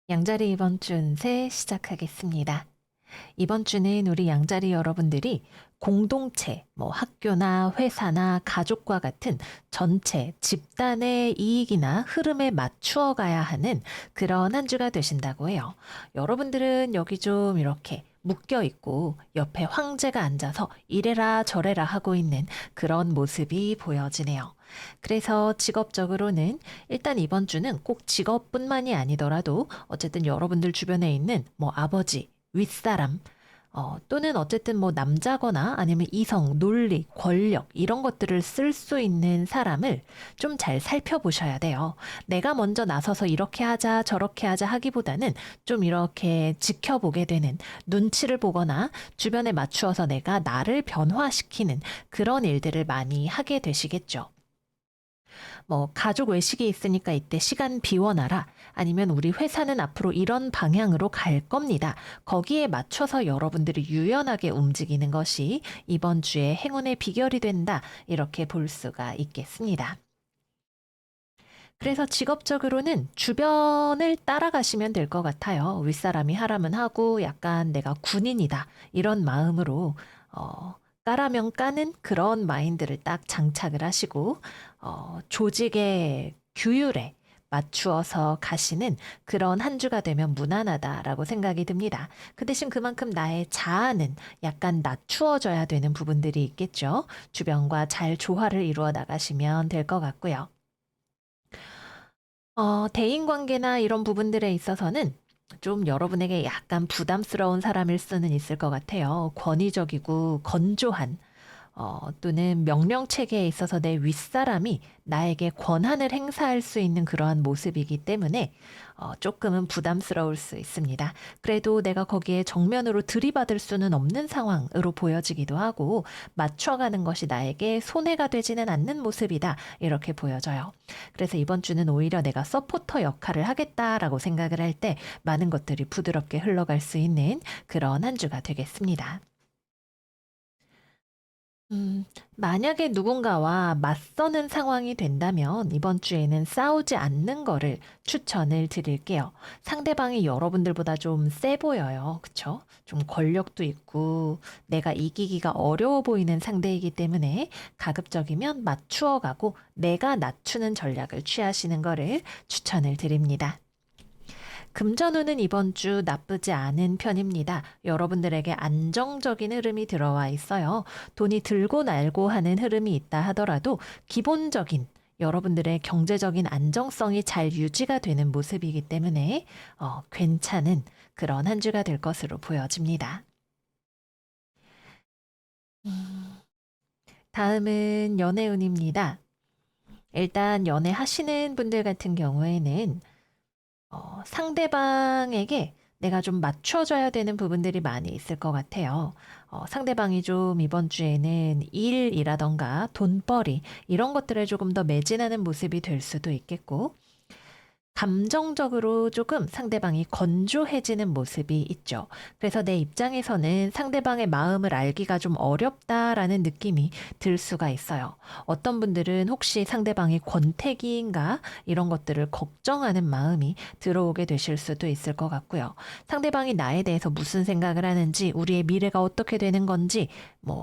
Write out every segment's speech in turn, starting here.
양자리 이번 주 운세 시작하겠습니다. 이번 주는 우리 양자리 여러분들이 공동체, 학교나 회사나 가족과 같은 전체 집단의 이익이나 흐름에 맞추어 가야 하는 그런 한 주가 되신다고 해요. 여러분들은 여기 좀 이렇게 묶여 있고 옆에 황제가 앉아서 이래라 저래라 하고 있는 그런 모습이 보여지네요. 그래서 직업적으로는 일단 이번 주는 꼭 직업뿐만이 아니더라도 어쨌든 여러분들 주변에 있는 아버지, 윗사람, 또는 어쨌든 남자거나 아니면 이성, 논리, 권력 이런 것들을 쓸 수 있는 사람을 좀 잘 살펴보셔야 돼요. 내가 먼저 나서서 이렇게 하자 저렇게 하자 하기보다는 좀 이렇게 지켜보게 되는, 눈치를 보거나 주변에 맞추어서 내가 나를 변화시키는 그런 일들을 많이 하게 되시겠죠. 가족 외식이 있으니까 이때 시간 비워놔라. 아니면 우리 회사는 앞으로 이런 방향으로 갈 겁니다. 거기에 맞춰서 여러분들이 유연하게 움직이는 것이 이번 주의 행운의 비결이 된다. 이렇게 볼 수가 있겠습니다. 그래서 직업적으로는 주변을 따라가시면 될 것 같아요. 윗사람이 하라면 하고 약간 내가 군인이다. 이런 마음으로 까라면 까는 그런 마인드를 딱 장착을 하시고 조직의 규율에 맞추어서 가시는 그런 한 주가 되면 무난하다라고 생각이 듭니다. 그 대신 그만큼 나의 자아는 약간 낮추어져야 되는 부분들이 있겠죠. 주변과 잘 조화를 이루어 나가시면 될 것 같고요. 대인관계나 이런 부분들에 있어서는 좀 여러분에게 약간 부담스러운 사람일 수는 있을 것 같아요. 권위적이고 건조한, 또는 명령 체계에 있어서 내 윗사람이 나에게 권한을 행사할 수 있는 그러한 모습이기 때문에 조금은 부담스러울 수 있습니다. 그래도 내가 거기에 정면으로 들이받을 수는 없는 상황으로 보여지기도 하고 맞춰가는 것이 나에게 손해가 되지는 않는 모습이다. 이렇게 보여져요. 그래서 이번 주는 오히려 내가 서포터 역할을 하겠다라고 생각을 할 때 많은 것들이 부드럽게 흘러갈 수 있는 그런 한 주가 되겠습니다. 음, 만약에 누군가와 맞서는 상황이 된다면 이번 주에는 싸우지 않는 거를 추천을 드릴게요. 상대방이 여러분들보다 좀 세 보여요. 그쵸? 좀 권력도 있고 내가 이기기가 어려워 보이는 상대이기 때문에 가급적이면 맞추어 가고 내가 낮추는 전략을 취하시는 거를 추천을 드립니다. 금전운은 이번 주 나쁘지 않은 편입니다. 여러분들에게 안정적인 흐름이 들어와 있어요. 돈이 들고 날고 하는 흐름이 있다 하더라도 기본적인 여러분들의 경제적인 안정성이 잘 유지가 되는 모습이기 때문에 괜찮은 그런 한 주가 될 것으로 보여집니다. 음, 다음은 연애운입니다. 일단 연애하시는 분들 같은 경우에는 상대방에게 내가 좀 맞춰줘야 되는 부분들이 많이 있을 것 같아요. 상대방이 좀 이번 주에는 일이라던가 돈벌이 이런 것들에 조금 더 매진하는 모습이 될 수도 있겠고, 감정적으로 조금 상대방이 건조해지는 모습이 있죠. 그래서 내 입장에서는 상대방의 마음을 알기가 좀 어렵다라는 느낌이 들 수가 있어요. 어떤 분들은 혹시 상대방이 권태기인가 이런 것들을 걱정하는 마음이 들어오게 되실 수도 있을 것 같고요. 상대방이 나에 대해서 무슨 생각을 하는지, 우리의 미래가 어떻게 되는 건지,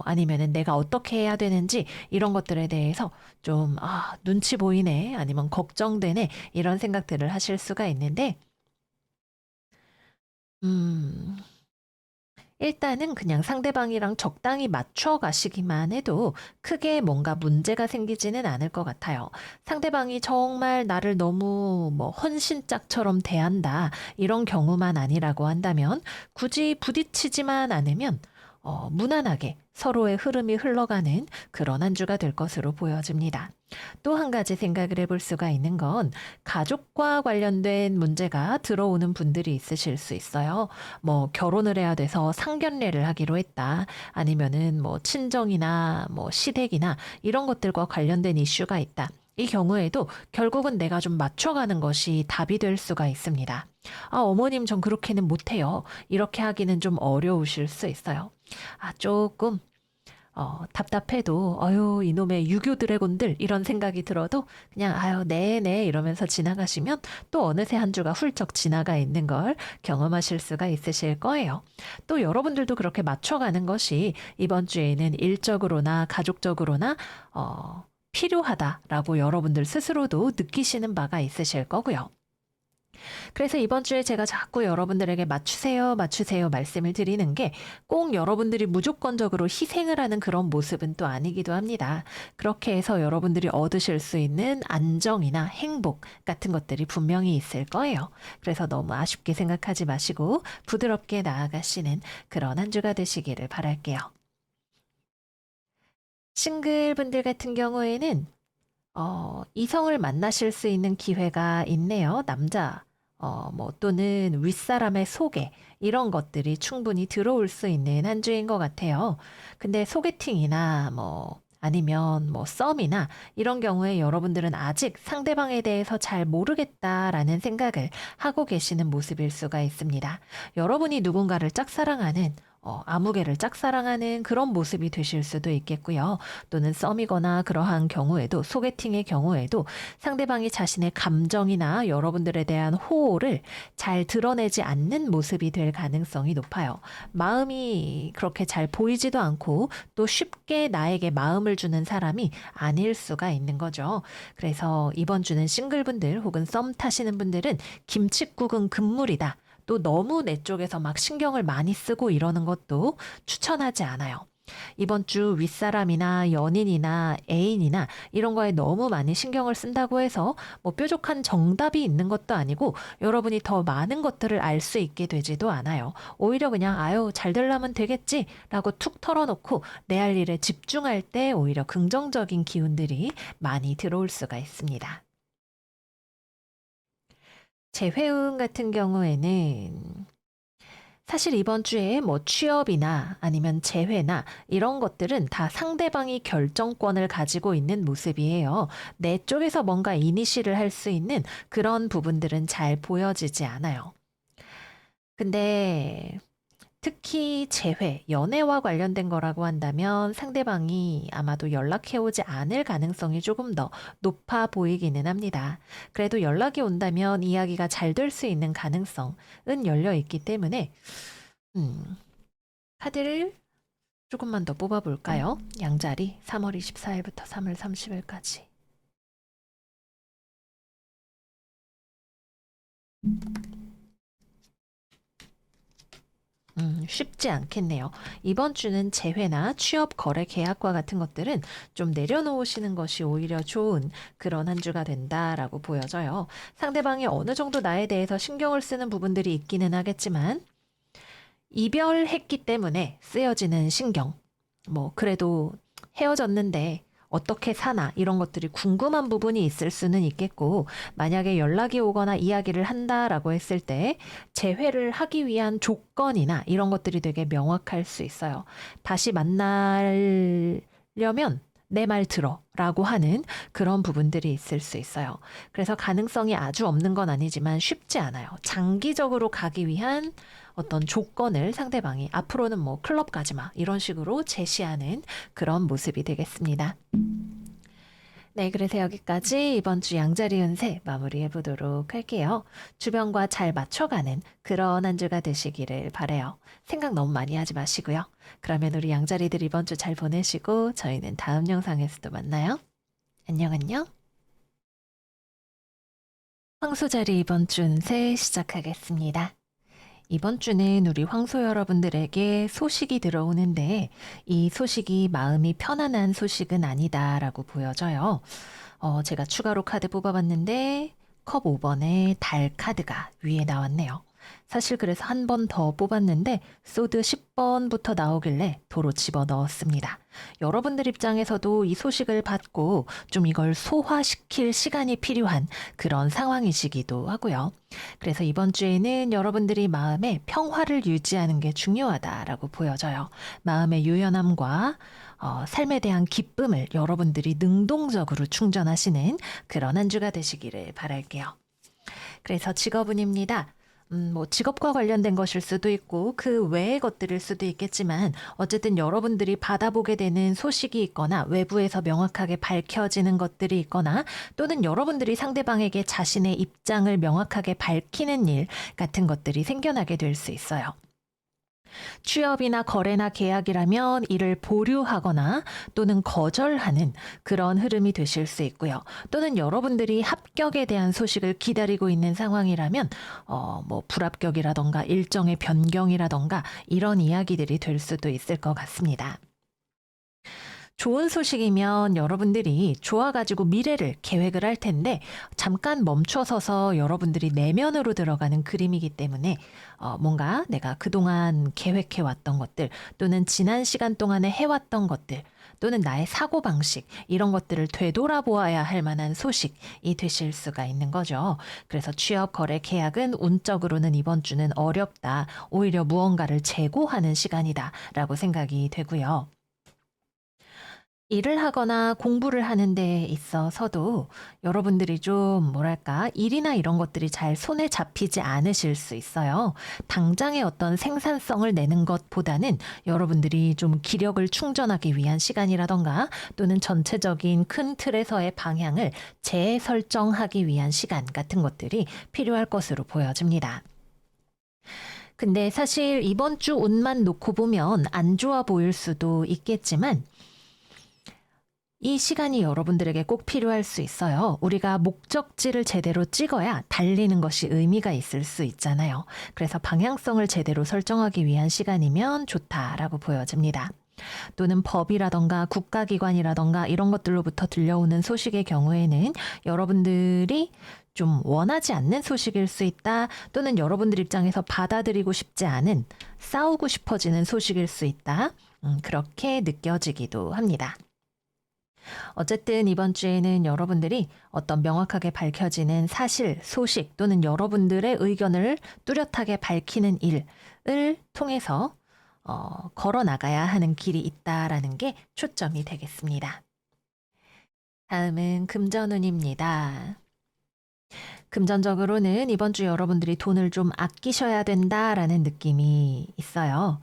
아니면은 내가 어떻게 해야 되는지 이런 것들에 대해서 좀 눈치 보이네 아니면 걱정되네 이런 생각들을 하실 수가 있는데, 음, 일단은 그냥 상대방이랑 적당히 맞춰 가시기만 해도 크게 뭔가 문제가 생기지는 않을 것 같아요. 상대방이 정말 나를 너무 헌신짝처럼 대한다, 이런 경우만 아니라고 한다면 굳이 부딪히지만 않으면 무난하게 서로의 흐름이 흘러가는 그런 한 주가 될 것으로 보여집니다. 또 한 가지 생각을 해볼 수가 있는 건 가족과 관련된 문제가 들어오는 분들이 있으실 수 있어요. 결혼을 해야 돼서 상견례를 하기로 했다. 아니면은 친정이나 시댁이나 이런 것들과 관련된 이슈가 있다. 이 경우에도 결국은 내가 좀 맞춰가는 것이 답이 될 수가 있습니다. 어머님 전 그렇게는 못해요. 이렇게 하기는 좀 어려우실 수 있어요. 조금 답답해도 어휴 이놈의 유교 드래곤들 이런 생각이 들어도 그냥 아유 네네 이러면서 지나가시면 또 어느새 한 주가 훌쩍 지나가 있는 걸 경험하실 수가 있으실 거예요. 또 여러분들도 그렇게 맞춰가는 것이 이번 주에는 일적으로나 가족적으로나 필요하다라고 여러분들 스스로도 느끼시는 바가 있으실 거고요. 그래서 이번 주에 제가 자꾸 여러분들에게 맞추세요, 맞추세요 말씀을 드리는 게 꼭 여러분들이 무조건적으로 희생을 하는 그런 모습은 또 아니기도 합니다. 그렇게 해서 여러분들이 얻으실 수 있는 안정이나 행복 같은 것들이 분명히 있을 거예요. 그래서 너무 아쉽게 생각하지 마시고 부드럽게 나아가시는 그런 한 주가 되시기를 바랄게요. 싱글분들 같은 경우에는 이성을 만나실 수 있는 기회가 있네요. 남자, 뭐 또는 윗사람의 소개 이런 것들이 충분히 들어올 수 있는 한 주인 것 같아요. 근데 소개팅이나 뭐 아니면 뭐 썸이나 이런 경우에 여러분들은 아직 상대방에 대해서 잘 모르겠다라는 생각을 하고 계시는 모습일 수가 있습니다. 여러분이 누군가를 짝사랑하는 아무개를 짝사랑하는 그런 모습이 되실 수도 있겠고요. 또는 썸이거나 그러한 경우에도 소개팅의 경우에도 상대방이 자신의 감정이나 여러분들에 대한 호호를 잘 드러내지 않는 모습이 될 가능성이 높아요. 마음이 그렇게 잘 보이지도 않고 또 쉽게 나에게 마음을 주는 사람이 아닐 수가 있는 거죠. 그래서 이번 주는 싱글분들 혹은 썸 타시는 분들은 김칫국은 금물이다. 또 너무 내 쪽에서 막 신경을 많이 쓰고 이러는 것도 추천하지 않아요. 이번 주 윗사람이나 연인이나 애인이나 이런 거에 너무 많이 신경을 쓴다고 해서 뭐 뾰족한 정답이 있는 것도 아니고 여러분이 더 많은 것들을 알 수 있게 되지도 않아요. 오히려 그냥 아유 잘 되려면 되겠지라고 툭 털어놓고 내 할 일에 집중할 때 오히려 긍정적인 기운들이 많이 들어올 수가 있습니다. 재회운 같은 경우에는 사실 이번 주에 뭐 취업이나 아니면 재회나 이런 것들은 다 상대방이 결정권을 가지고 있는 모습이에요. 내 쪽에서 뭔가 이니시를 할 수 있는 그런 부분들은 잘 보여지지 않아요. 근데 특히 재회, 연애와 관련된 거라고 한다면 상대방이 아마도 연락해 오지 않을 가능성이 조금 더 높아 보이기는 합니다. 그래도 연락이 온다면 이야기가 잘 될 수 있는 가능성은 열려 있기 때문에, 음, 카드를 조금만 더 뽑아볼까요? 양자리 3월 24일부터 3월 30일까지. 쉽지 않겠네요. 이번 주는 재회나 취업, 거래, 계약과 같은 것들은 좀 내려놓으시는 것이 오히려 좋은 그런 한 주가 된다라고 보여져요. 상대방이 어느 정도 나에 대해서 신경을 쓰는 부분들이 있기는 하겠지만, 이별했기 때문에 쓰여지는 신경, 뭐, 그래도 헤어졌는데 어떻게 사나 이런 것들이 궁금한 부분이 있을 수는 있겠고, 만약에 연락이 오거나 이야기를 한다라고 했을 때 재회를 하기 위한 조건이나 이런 것들이 되게 명확할 수 있어요. 다시 만나려면 내 말 들어 라고 하는 그런 부분들이 있을 수 있어요. 그래서 가능성이 아주 없는 건 아니지만 쉽지 않아요. 장기적으로 가기 위한 어떤 조건을 상대방이 앞으로는 뭐 클럽 가지 마 이런 식으로 제시하는 그런 모습이 되겠습니다. 네, 그래서 여기까지 이번 주 양자리 운세 마무리해 보도록 할게요. 주변과 잘 맞춰가는 그런 한 주가 되시기를 바래요. 생각 너무 많이 하지 마시고요. 그러면 우리 양자리들 이번 주 잘 보내시고 저희는 다음 영상에서도 만나요. 안녕, 안녕. 황소자리 이번 주 운세 시작하겠습니다. 이번 주는 우리 황소 여러분들에게 소식이 들어오는데 이 소식이 마음이 편안한 소식은 아니다라고 보여져요. 제가 추가로 카드 뽑아봤는데 컵 5번에 달 카드가 위에 나왔네요. 사실 그래서 한 번 더 뽑았는데 소드 10번부터 나오길래 도로 집어 넣었습니다. 여러분들 입장에서도 이 소식을 받고 좀 이걸 소화시킬 시간이 필요한 그런 상황이시기도 하고요. 그래서 이번 주에는 여러분들이 마음의 평화를 유지하는 게 중요하다라고 보여져요. 마음의 유연함과 삶에 대한 기쁨을 여러분들이 능동적으로 충전하시는 그런 한 주가 되시기를 바랄게요. 그래서 직업운입니다. 뭐 직업과 관련된 것일 수도 있고 그 외의 것들일 수도 있겠지만 어쨌든 여러분들이 받아보게 되는 소식이 있거나 외부에서 명확하게 밝혀지는 것들이 있거나 또는 여러분들이 상대방에게 자신의 입장을 명확하게 밝히는 일 같은 것들이 생겨나게 될 수 있어요. 취업이나 거래나 계약이라면 이를 보류하거나 또는 거절하는 그런 흐름이 되실 수 있고요. 또는 여러분들이 합격에 대한 소식을 기다리고 있는 상황이라면 뭐 불합격이라던가 일정의 변경이라던가 이런 이야기들이 될 수도 있을 것 같습니다. 좋은 소식이면 여러분들이 좋아가지고 미래를 계획을 할 텐데 잠깐 멈춰서서 여러분들이 내면으로 들어가는 그림이기 때문에 뭔가 내가 그동안 계획해왔던 것들 또는 지난 시간 동안에 해왔던 것들 또는 나의 사고방식 이런 것들을 되돌아보아야 할 만한 소식이 되실 수가 있는 거죠. 그래서 취업, 거래, 계약은 운적으로는 이번 주는 어렵다. 오히려 무언가를 재고하는 시간이다 라고 생각이 되고요. 일을 하거나 공부를 하는 데 있어서도 여러분들이 좀 뭐랄까 일이나 이런 것들이 잘 손에 잡히지 않으실 수 있어요. 당장의 어떤 생산성을 내는 것보다는 여러분들이 좀 기력을 충전하기 위한 시간이라던가 또는 전체적인 큰 틀에서의 방향을 재설정하기 위한 시간 같은 것들이 필요할 것으로 보여집니다. 근데 사실 이번 주 운만 놓고 보면 안 좋아 보일 수도 있겠지만 이 시간이 여러분들에게 꼭 필요할 수 있어요. 우리가 목적지를 제대로 찍어야 달리는 것이 의미가 있을 수 있잖아요. 그래서 방향성을 제대로 설정하기 위한 시간이면 좋다라고 보여집니다. 또는 법이라던가 국가기관이라던가 이런 것들로부터 들려오는 소식의 경우에는 여러분들이 좀 원하지 않는 소식일 수 있다. 또는 여러분들 입장에서 받아들이고 싶지 않은 싸우고 싶어지는 소식일 수 있다. 그렇게 느껴지기도 합니다. 어쨌든 이번 주에는 여러분들이 어떤 명확하게 밝혀지는 사실, 소식 또는 여러분들의 의견을 뚜렷하게 밝히는 일을 통해서 걸어 나가야 하는 길이 있다라는 게 초점이 되겠습니다. 다음은 금전운입니다. 금전적으로는 이번 주 여러분들이 돈을 좀 아끼셔야 된다라는 느낌이 있어요.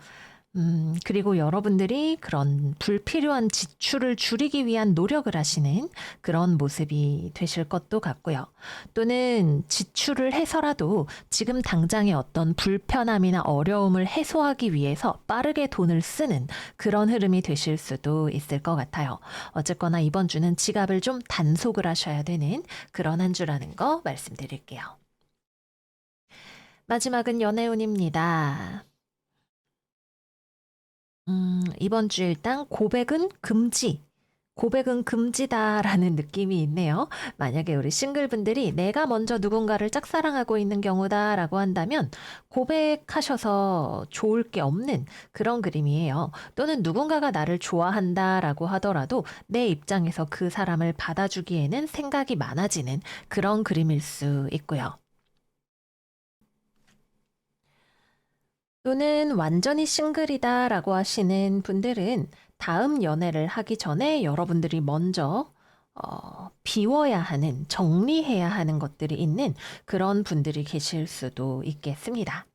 그리고 여러분들이 그런 불필요한 지출을 줄이기 위한 노력을 하시는 그런 모습이 되실 것도 같고요. 또는 지출을 해서라도 지금 당장의 어떤 불편함이나 어려움을 해소하기 위해서 빠르게 돈을 쓰는 그런 흐름이 되실 수도 있을 것 같아요. 어쨌거나 이번 주는 지갑을 좀 단속을 하셔야 되는 그런 한 주라는 거 말씀드릴게요. 마지막은 연애운입니다. 이번 주 일단 고백은 금지. 고백은 금지다라는 느낌이 있네요. 만약에 우리 싱글분들이 내가 먼저 누군가를 짝사랑하고 있는 경우다라고 한다면 고백하셔서 좋을 게 없는 그런 그림이에요. 또는 누군가가 나를 좋아한다라고 하더라도 내 입장에서 그 사람을 받아주기에는 생각이 많아지는 그런 그림일 수 있고요. 또는 완전히 싱글이다라고 하시는 분들은 다음 연애를 하기 전에 여러분들이 먼저 비워야 하는, 정리해야 하는 것들이 있는 그런 분들이 계실 수도 있겠습니다.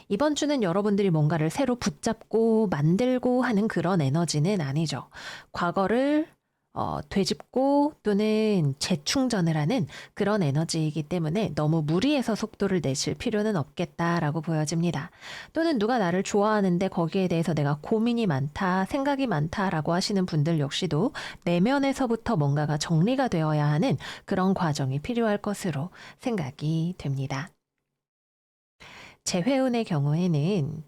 이번 주는 여러분들이 뭔가를 새로 붙잡고 만들고 하는 그런 에너지는 아니죠. 과거를 되짚고 또는 재충전을 하는 그런 에너지이기 때문에 너무 무리해서 속도를 내실 필요는 없겠다라고 보여집니다. 또는 누가 나를 좋아하는데 거기에 대해서 내가 고민이 많다, 생각이 많다라고 하시는 분들 역시도 내면에서부터 뭔가가 정리가 되어야 하는 그런 과정이 필요할 것으로 생각이 됩니다. 재회운의 경우에는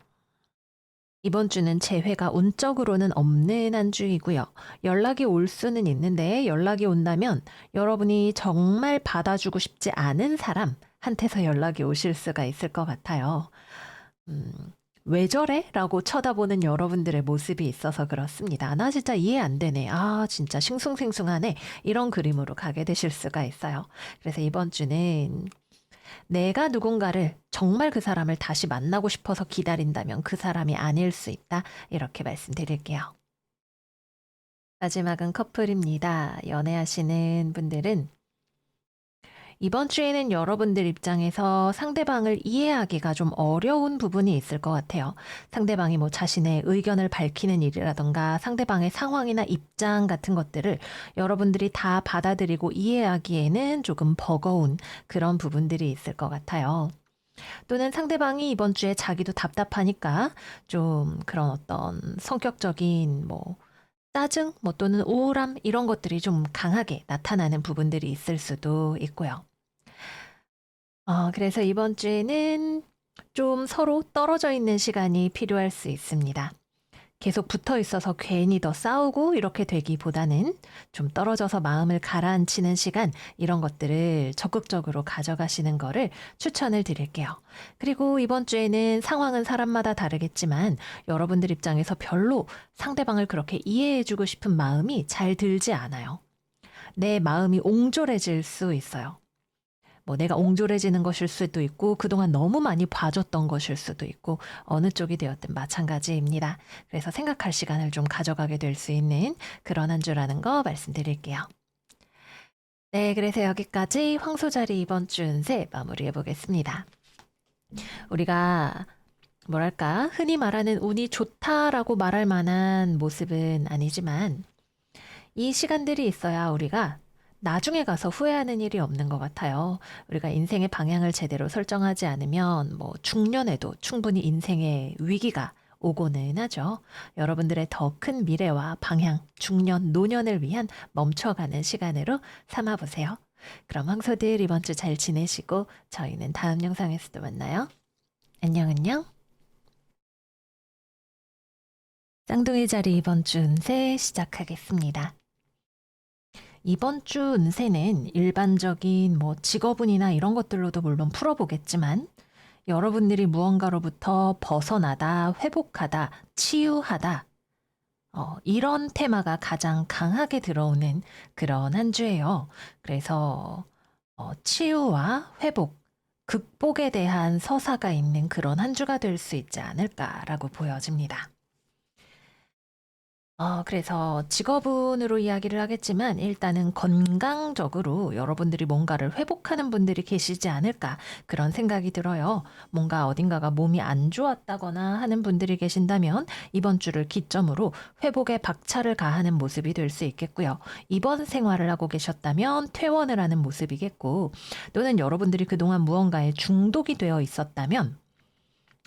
이번 주는 재회가 운적으로는 없는 한 주이고요. 연락이 올 수는 있는데 연락이 온다면 여러분이 정말 받아주고 싶지 않은 사람한테서 연락이 오실 수가 있을 것 같아요. 음, 왜 저래? 라고 쳐다보는 여러분들의 모습이 있어서 그렇습니다. 나 진짜 이해 안 되네. 아, 진짜 싱숭생숭하네. 이런 그림으로 가게 되실 수가 있어요. 그래서 이번 주는 내가 누군가를 정말 그 사람을 다시 만나고 싶어서 기다린다면 그 사람이 아닐 수 있다. 이렇게 말씀드릴게요. 마지막은 커플입니다. 연애하시는 분들은 이번 주에는 여러분들 입장에서 상대방을 이해하기가 좀 어려운 부분이 있을 것 같아요. 상대방이 뭐 자신의 의견을 밝히는 일이라던가 상대방의 상황이나 입장 같은 것들을 여러분들이 다 받아들이고 이해하기에는 조금 버거운 그런 부분들이 있을 것 같아요. 또는 상대방이 이번 주에 자기도 답답하니까 좀 그런 어떤 성격적인 뭐 짜증, 뭐 또는 우울함 이런 것들이 좀 강하게 나타나는 부분들이 있을 수도 있고요. 그래서 이번 주에는 좀 서로 떨어져 있는 시간이 필요할 수 있습니다. 계속 붙어 있어서 괜히 더 싸우고 이렇게 되기보다는 좀 떨어져서 마음을 가라앉히는 시간 이런 것들을 적극적으로 가져가시는 거를 추천을 드릴게요. 그리고 이번 주에는 상황은 사람마다 다르겠지만 여러분들 입장에서 별로 상대방을 그렇게 이해해주고 싶은 마음이 잘 들지 않아요. 내 마음이 옹졸해질 수 있어요. 뭐 내가 옹졸해지는 것일 수도 있고 그동안 너무 많이 봐줬던 것일 수도 있고 어느 쪽이 되었든 마찬가지입니다. 그래서 생각할 시간을 좀 가져가게 될 수 있는 그런 한 주라는 거 말씀드릴게요. 네, 그래서 여기까지 황소자리 이번 주 운세 마무리해 보겠습니다. 우리가 뭐랄까 흔히 말하는 운이 좋다라고 말할 만한 모습은 아니지만 이 시간들이 있어야 우리가 나중에 가서 후회하는 일이 없는 것 같아요. 우리가 인생의 방향을 제대로 설정하지 않으면 뭐 중년에도 충분히 인생의 위기가 오고는 하죠. 여러분들의 더 큰 미래와 방향, 중년, 노년을 위한 멈춰가는 시간으로 삼아보세요. 그럼 황소들 이번 주 잘 지내시고 저희는 다음 영상에서도 만나요. 안녕 안녕. 쌍둥이 자리 이번 주 운세 시작하겠습니다. 이번 주 운세는 일반적인 뭐 직업운이나 이런 것들로도 물론 풀어보겠지만 여러분들이 무언가로부터 벗어나다, 회복하다, 치유하다 이런 테마가 가장 강하게 들어오는 그런 한 주예요. 그래서 치유와 회복, 극복에 대한 서사가 있는 그런 한 주가 될 수 있지 않을까라고 보여집니다. 그래서 직업운으로 이야기를 하겠지만 일단은 건강적으로 여러분들이 뭔가를 회복하는 분들이 계시지 않을까 그런 생각이 들어요. 뭔가 어딘가가 몸이 안 좋았다거나 하는 분들이 계신다면 이번 주를 기점으로 회복에 박차를 가하는 모습이 될 수 있겠고요. 입원 생활을 하고 계셨다면 퇴원을 하는 모습이겠고 또는 여러분들이 그동안 무언가에 중독이 되어 있었다면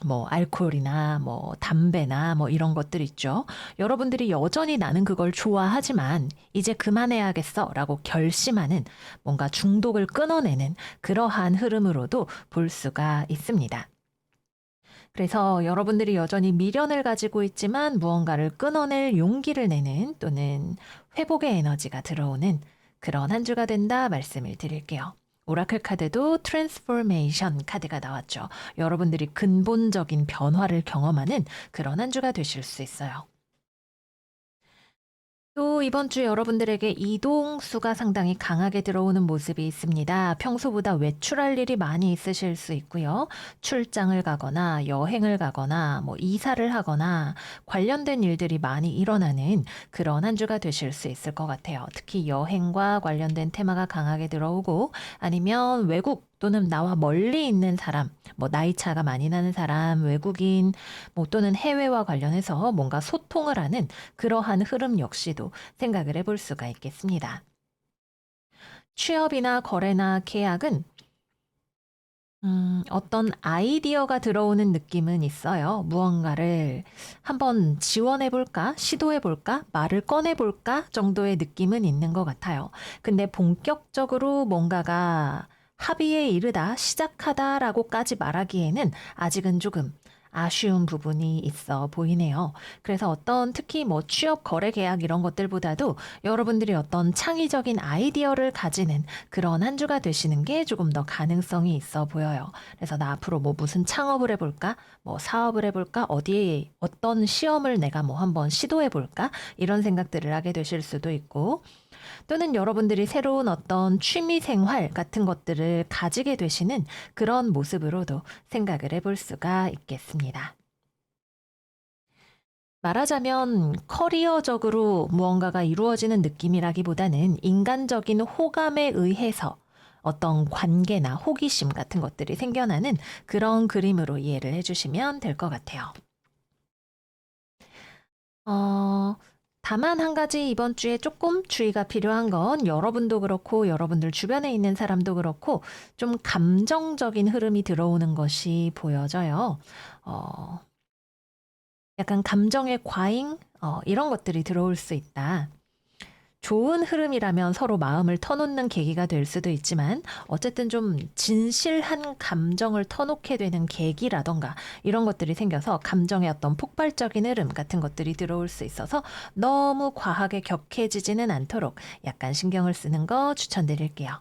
뭐 알코올이나 뭐 담배나 뭐 이런 것들 있죠. 여러분들이 여전히 나는 그걸 좋아하지만 이제 그만해야겠어라고 결심하는 뭔가 중독을 끊어내는 그러한 흐름으로도 볼 수가 있습니다. 그래서 여러분들이 여전히 미련을 가지고 있지만 무언가를 끊어낼 용기를 내는 또는 회복의 에너지가 들어오는 그런 한 주가 된다 말씀을 드릴게요. 오라클 카드도 트랜스포메이션 카드가 나왔죠. 여러분들이 근본적인 변화를 경험하는 그런 한 주가 되실 수 있어요. 또 이번 주 여러분들에게 이동수가 상당히 강하게 들어오는 모습이 있습니다. 평소보다 외출할 일이 많이 있으실 수 있고요. 출장을 가거나 여행을 가거나 뭐 이사를 하거나 관련된 일들이 많이 일어나는 그런 한 주가 되실 수 있을 것 같아요. 특히 여행과 관련된 테마가 강하게 들어오고 아니면 외국 또는 나와 멀리 있는 사람, 뭐 나이 차가 많이 나는 사람, 외국인, 뭐 또는 해외와 관련해서 뭔가 소통을 하는 그러한 흐름 역시도 생각을 해볼 수가 있겠습니다. 취업이나 거래나 계약은 어떤 아이디어가 들어오는 느낌은 있어요. 무언가를 한번 지원해볼까, 시도해볼까, 말을 꺼내볼까 정도의 느낌은 있는 것 같아요. 근데 본격적으로 뭔가가 합의에 이르다, 시작하다라고까지 말하기에는 아직은 조금 아쉬운 부분이 있어 보이네요. 그래서 어떤 특히 뭐 취업 거래 계약 이런 것들보다도 여러분들이 어떤 창의적인 아이디어를 가지는 그런 한 주가 되시는 게 조금 더 가능성이 있어 보여요. 그래서 나 앞으로 뭐 무슨 창업을 해볼까? 뭐 사업을 해볼까? 어디에 어떤 시험을 내가 뭐 한번 시도해볼까? 이런 생각들을 하게 되실 수도 있고 또는 여러분들이 새로운 어떤 취미 생활 같은 것들을 가지게 되시는 그런 모습으로도 생각을 해볼 수가 있겠습니다. 말하자면 커리어적으로 무언가가 이루어지는 느낌이라기보다는 인간적인 호감에 의해서 어떤 관계나 호기심 같은 것들이 생겨나는 그런 그림으로 이해를 해주시면 될 것 같아요. 어, 다만 한 가지 이번 주에 조금 주의가 필요한 건 여러분도 그렇고 여러분들 주변에 있는 사람도 그렇고 좀 감정적인 흐름이 들어오는 것이 보여져요. 어, 약간 감정의 과잉? 이런 것들이 들어올 수 있다. 좋은 흐름이라면 서로 마음을 터놓는 계기가 될 수도 있지만 어쨌든 좀 진실한 감정을 터놓게 되는 계기라던가 이런 것들이 생겨서 감정의 어떤 폭발적인 흐름 같은 것들이 들어올 수 있어서 너무 과하게 격해지지는 않도록 약간 신경을 쓰는 거 추천드릴게요.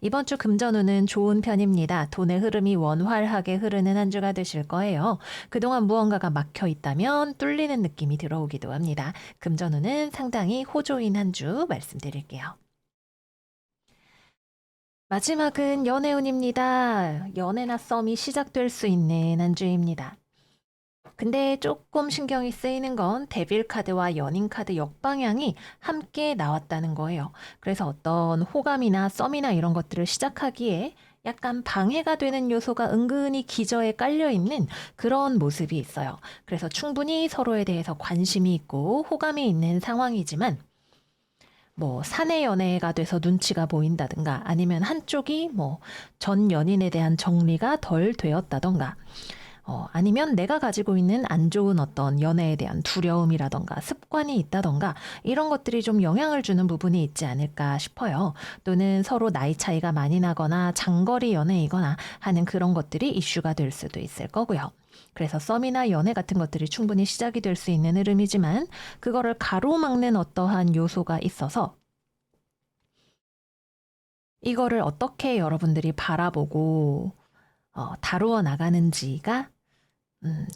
이번 주 금전운은 좋은 편입니다. 돈의 흐름이 원활하게 흐르는 한 주가 되실 거예요. 그동안 무언가가 막혀 있다면 뚫리는 느낌이 들어오기도 합니다. 금전운은 상당히 호조인 한 주 말씀드릴게요. 마지막은 연애운입니다. 연애나 썸이 시작될 수 있는 한 주입니다. 근데 조금 신경이 쓰이는 건 데빌 카드와 연인 카드 역방향이 함께 나왔다는 거예요. 그래서 어떤 호감이나 썸이나 이런 것들을 시작하기에 약간 방해가 되는 요소가 은근히 기저에 깔려 있는 그런 모습이 있어요. 그래서 충분히 서로에 대해서 관심이 있고 호감이 있는 상황이지만 뭐 사내 연애가 돼서 눈치가 보인다든가 아니면 한쪽이 뭐 전 연인에 대한 정리가 덜 되었다던가 아니면 내가 가지고 있는 안 좋은 어떤 연애에 대한 두려움이라던가 습관이 있다던가 이런 것들이 좀 영향을 주는 부분이 있지 않을까 싶어요. 또는 서로 나이 차이가 많이 나거나 장거리 연애이거나 하는 그런 것들이 이슈가 될 수도 있을 거고요. 그래서 썸이나 연애 같은 것들이 충분히 시작이 될 수 있는 흐름이지만 그거를 가로막는 어떠한 요소가 있어서 이거를 어떻게 여러분들이 바라보고 다루어 나가는지가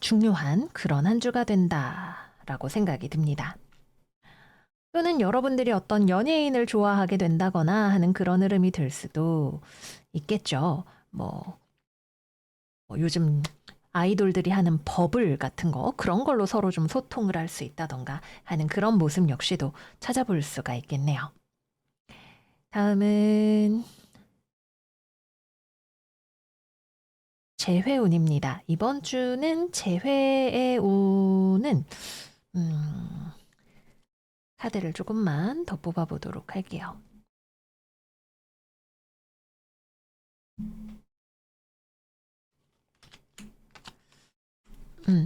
중요한 그런 한 주가 된다라고 생각이 듭니다. 또는 여러분들이 어떤 연예인을 좋아하게 된다거나 하는 그런 흐름이 될 수도 있겠죠. 뭐 요즘 아이돌들이 하는 버블 같은 거 그런 걸로 서로 좀 소통을 할 수 있다던가 하는 그런 모습 역시도 찾아볼 수가 있겠네요. 다음은 재회운입니다. 이번 주는 재회의 운은 카드를 조금만 더 뽑아보도록 할게요.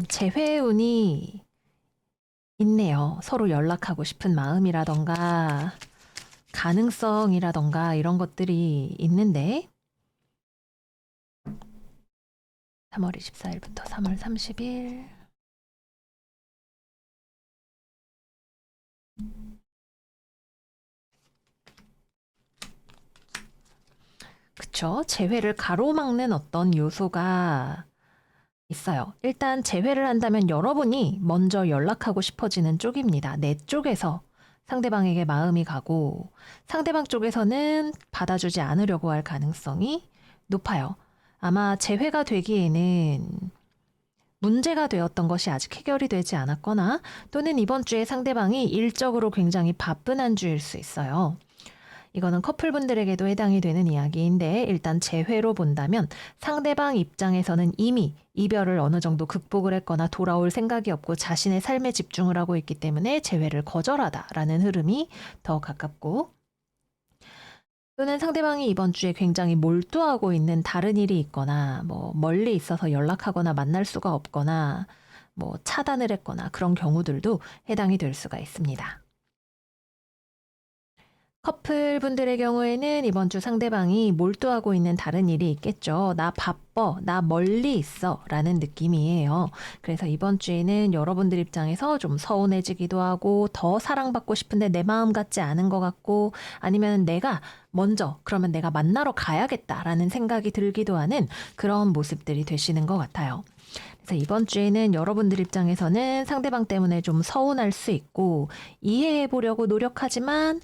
재회운이 있네요. 서로 연락하고 싶은 마음이라던가 가능성이라던가 이런 것들이 있는데 3월 24일부터 3월 30일 그쵸? 재회를 가로막는 어떤 요소가 있어요. 일단 재회를 한다면 여러분이 먼저 연락하고 싶어지는 쪽입니다. 내 쪽에서 상대방에게 마음이 가고 상대방 쪽에서는 받아주지 않으려고 할 가능성이 높아요. 아마 재회가 되기에는 문제가 되었던 것이 아직 해결이 되지 않았거나 또는 이번 주에 상대방이 일적으로 굉장히 바쁜 한 주일 수 있어요. 이거는 커플분들에게도 해당이 되는 이야기인데 일단 재회로 본다면 상대방 입장에서는 이미 이별을 어느 정도 극복을 했거나 돌아올 생각이 없고 자신의 삶에 집중을 하고 있기 때문에 재회를 거절하다라는 흐름이 더 가깝고 또는 상대방이 이번 주에 굉장히 몰두하고 있는 다른 일이 있거나 뭐 멀리 있어서 연락하거나 만날 수가 없거나 뭐 차단을 했거나 그런 경우들도 해당이 될 수가 있습니다. 커플분들의 경우에는 이번 주 상대방이 몰두하고 있는 다른 일이 있겠죠. 나 바빠, 나 멀리 있어 라는 느낌이에요. 그래서 이번 주에는 여러분들 입장에서 좀 서운해지기도 하고 더 사랑받고 싶은데 내 마음 같지 않은 것 같고 아니면 내가 먼저 그러면 내가 만나러 가야겠다라는 생각이 들기도 하는 그런 모습들이 되시는 것 같아요. 그래서 이번 주에는 여러분들 입장에서는 상대방 때문에 좀 서운할 수 있고 이해해 보려고 노력하지만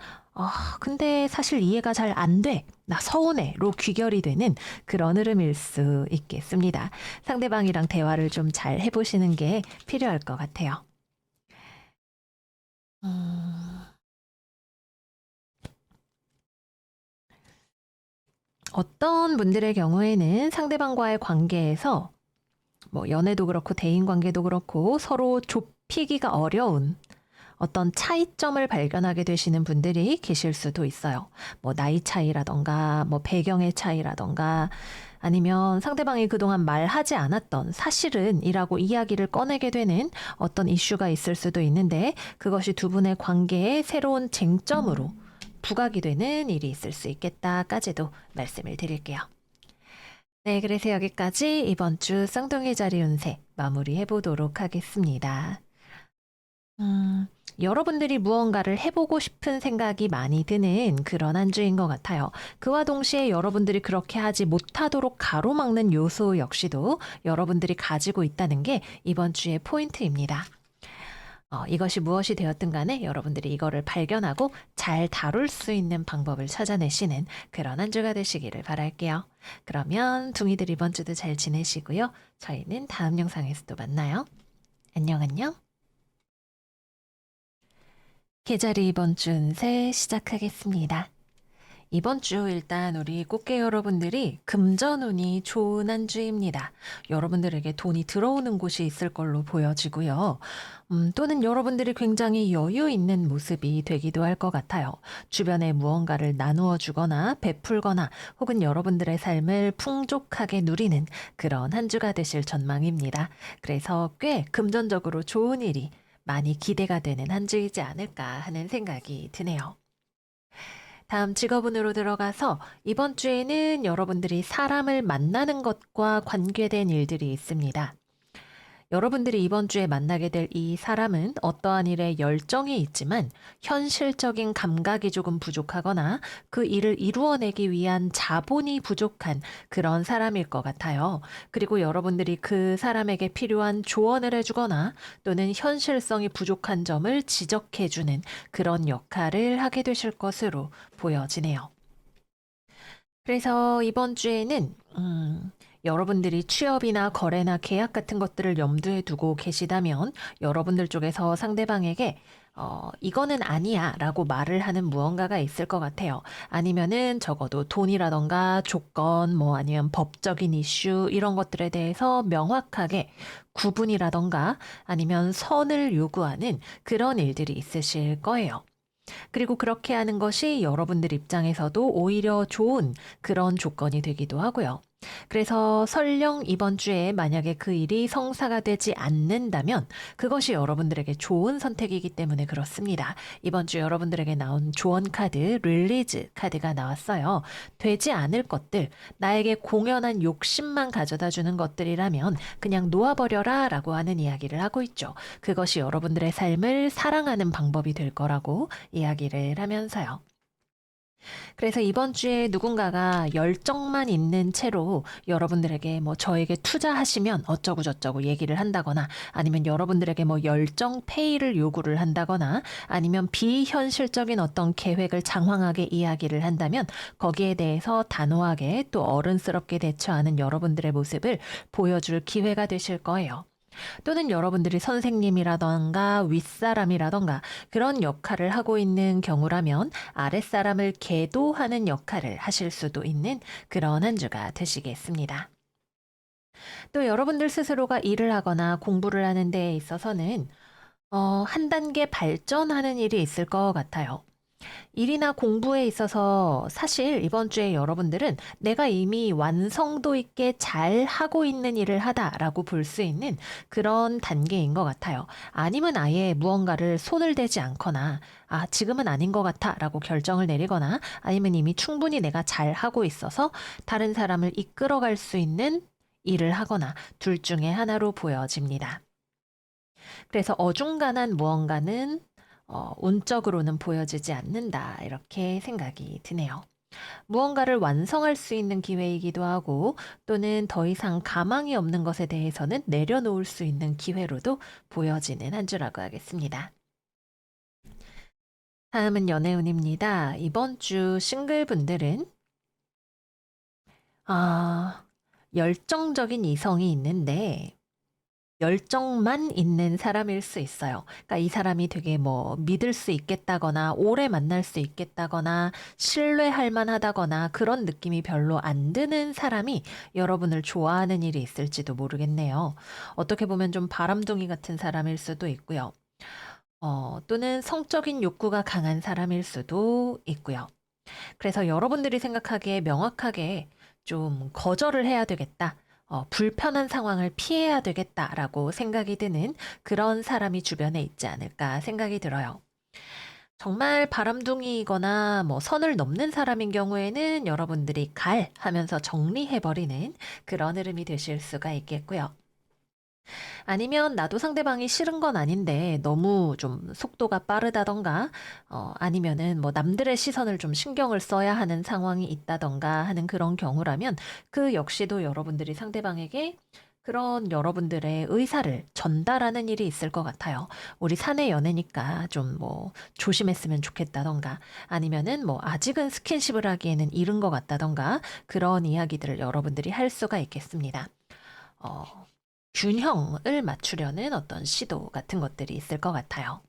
근데 사실 이해가 잘 안 돼. 나 서운해.로 귀결이 되는 그런 흐름일 수 있겠습니다. 상대방이랑 대화를 좀 잘 해보시는 게 필요할 것 같아요. 어떤 분들의 경우에는 상대방과의 관계에서 뭐 연애도 그렇고 대인 관계도 그렇고 서로 좁히기가 어려운 어떤 차이점을 발견하게 되시는 분들이 계실 수도 있어요. 뭐 나이 차이라던가 뭐 배경의 차이라던가 아니면 상대방이 그동안 말하지 않았던 사실은이라고 이야기를 꺼내게 되는 어떤 이슈가 있을 수도 있는데 그것이 두 분의 관계의 새로운 쟁점으로 부각이 되는 일이 있을 수 있겠다까지도 말씀을 드릴게요. 네, 그래서 여기까지 이번 주 쌍둥이 자리 운세 마무리해 보도록 하겠습니다. 음, 여러분들이 무언가를 해보고 싶은 생각이 많이 드는 그런 한 주인 것 같아요. 그와 동시에 여러분들이 그렇게 하지 못하도록 가로막는 요소 역시도 여러분들이 가지고 있다는 게 이번 주의 포인트입니다. 이것이 무엇이 되었든 간에 여러분들이 이거를 발견하고 잘 다룰 수 있는 방법을 찾아내시는 그런 한 주가 되시기를 바랄게요. 그러면 둥이들 이번 주도 잘 지내시고요. 저희는 다음 영상에서 또 만나요. 안녕, 안녕. 계절이 이번 주 운세 시작하겠습니다. 이번 주 일단 우리 꽃게 여러분들이 금전운이 좋은 한 주입니다. 여러분들에게 돈이 들어오는 곳이 있을 걸로 보여지고요. 또는 여러분들이 굉장히 여유 있는 모습이 되기도 할 것 같아요. 주변에 무언가를 나누어 주거나 베풀거나 혹은 여러분들의 삶을 풍족하게 누리는 그런 한 주가 되실 전망입니다. 그래서 꽤 금전적으로 좋은 일이 많이 기대가 되는 한 주이지 않을까 하는 생각이 드네요. 다음 직업운으로 들어가서 이번 주에는 여러분들이 사람을 만나는 것과 관계된 일들이 있습니다. 여러분들이 이번 주에 만나게 될 이 사람은 어떠한 일에 열정이 있지만 현실적인 감각이 조금 부족하거나 그 일을 이루어내기 위한 자본이 부족한 그런 사람일 것 같아요. 그리고 여러분들이 그 사람에게 필요한 조언을 해주거나 또는 현실성이 부족한 점을 지적해주는 그런 역할을 하게 되실 것으로 보여지네요. 그래서 이번 주에는 여러분들이 취업이나 거래나 계약 같은 것들을 염두에 두고 계시다면 여러분들 쪽에서 상대방에게 이거는 아니야 라고 말을 하는 무언가가 있을 것 같아요. 아니면은 적어도 돈이라던가 조건, 뭐 아니면 법적인 이슈 이런 것들에 대해서 명확하게 구분이라던가 아니면 선을 요구하는 그런 일들이 있으실 거예요. 그리고 그렇게 하는 것이 여러분들 입장에서도 오히려 좋은 그런 조건이 되기도 하고요. 그래서 설령 이번 주에 만약에 그 일이 성사가 되지 않는다면 그것이 여러분들에게 좋은 선택이기 때문에 그렇습니다. 이번 주 여러분들에게 나온 조언 카드, 릴리즈 카드가 나왔어요. 되지 않을 것들, 나에게 공연한 욕심만 가져다 주는 것들이라면 그냥 놓아버려라 라고 하는 이야기를 하고 있죠. 그것이 여러분들의 삶을 사랑하는 방법이 될 거라고 이야기를 하면서요. 그래서 이번 주에 누군가가 열정만 있는 채로 여러분들에게 뭐 저에게 투자하시면 어쩌고 저쩌고 얘기를 한다거나 아니면 여러분들에게 뭐 열정 페이를 요구를 한다거나 아니면 비현실적인 어떤 계획을 장황하게 이야기를 한다면 거기에 대해서 단호하게 또 어른스럽게 대처하는 여러분들의 모습을 보여줄 기회가 되실 거예요. 또는 여러분들이 선생님이라던가 윗사람이라던가 그런 역할을 하고 있는 경우라면 아랫사람을 계도하는 역할을 하실 수도 있는 그런 한 주가 되시겠습니다. 또 여러분들 스스로가 일을 하거나 공부를 하는 데에 있어서는 한 단계 발전하는 일이 있을 것 같아요. 일이나 공부에 있어서 사실 이번 주에 여러분들은 내가 이미 완성도 있게 잘 하고 있는 일을 하다라고 볼 수 있는 그런 단계인 것 같아요. 아니면 아예 무언가를 손을 대지 않거나 지금은 아닌 것 같아라고 결정을 내리거나 아니면 이미 충분히 내가 잘 하고 있어서 다른 사람을 이끌어갈 수 있는 일을 하거나 둘 중에 하나로 보여집니다. 그래서 어중간한 무언가는 운적으로는 보여지지 않는다. 이렇게 생각이 드네요. 무언가를 완성할 수 있는 기회이기도 하고 또는 더 이상 가망이 없는 것에 대해서는 내려놓을 수 있는 기회로도 보여지는 한 주라고 하겠습니다. 다음은 연애운입니다. 이번 주 싱글분들은 열정적인 이성이 있는데 열정만 있는 사람일 수 있어요. 그러니까 이 사람이 되게 뭐 믿을 수 있겠다거나 오래 만날 수 있겠다거나 신뢰할 만하다거나 그런 느낌이 별로 안 드는 사람이 여러분을 좋아하는 일이 있을지도 모르겠네요. 어떻게 보면 좀 바람둥이 같은 사람일 수도 있고요. 또는 성적인 욕구가 강한 사람일 수도 있고요. 그래서 여러분들이 생각하기에 명확하게 좀 거절을 해야 되겠다. 불편한 상황을 피해야 되겠다라고 생각이 드는 그런 사람이 주변에 있지 않을까 생각이 들어요. 정말 바람둥이이거나 뭐 선을 넘는 사람인 경우에는 여러분들이 갈 하면서 정리해버리는 그런 흐름이 되실 수가 있겠고요. 아니면 나도 상대방이 싫은 건 아닌데 너무 좀 속도가 빠르다던가, 아니면은 뭐 남들의 시선을 좀 신경을 써야 하는 상황이 있다던가 하는 그런 경우라면 그 역시도 여러분들이 상대방에게 그런 여러분들의 의사를 전달하는 일이 있을 것 같아요. 우리 사내 연애니까 좀 뭐 조심했으면 좋겠다던가, 아니면은 뭐 아직은 스킨십을 하기에는 이른 것 같다던가, 그런 이야기들을 여러분들이 할 수가 있겠습니다. 어, 균형을 맞추려는 어떤 시도 같은 것들이 있을 것 같아요.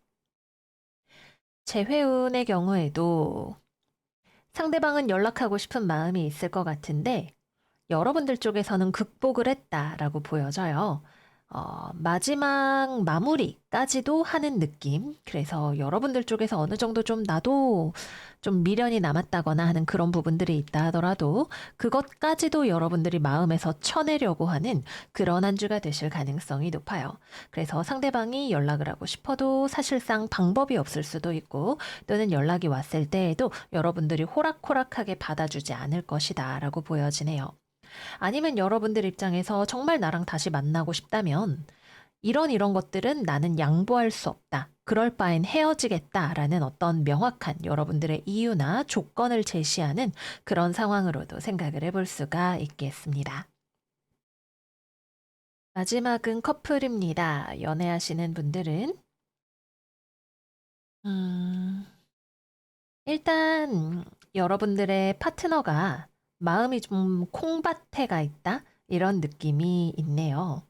재회운의 경우에도 상대방은 연락하고 싶은 마음이 있을 것 같은데 여러분들 쪽에서는 극복을 했다라고 보여져요. 마지막 마무리까지도 하는 느낌. 그래서 여러분들 쪽에서 어느 정도 좀 나도 좀 미련이 남았다거나 하는 그런 부분들이 있다 하더라도 그것까지도 여러분들이 마음에서 쳐내려고 하는 그런 한 주가 되실 가능성이 높아요. 그래서 상대방이 연락을 하고 싶어도 사실상 방법이 없을 수도 있고, 또는 연락이 왔을 때에도 여러분들이 호락호락하게 받아주지 않을 것이다라고 보여지네요. 아니면 여러분들 입장에서 정말 나랑 다시 만나고 싶다면 이런 것들은 나는 양보할 수 없다. 그럴 바엔 헤어지겠다라는 어떤 명확한 여러분들의 이유나 조건을 제시하는 그런 상황으로도 생각을 해볼 수가 있겠습니다. 마지막은 커플입니다. 연애하시는 분들은 음, 일단 여러분들의 파트너가 마음이 좀 콩밭에가 있다? 이런 느낌이 있네요.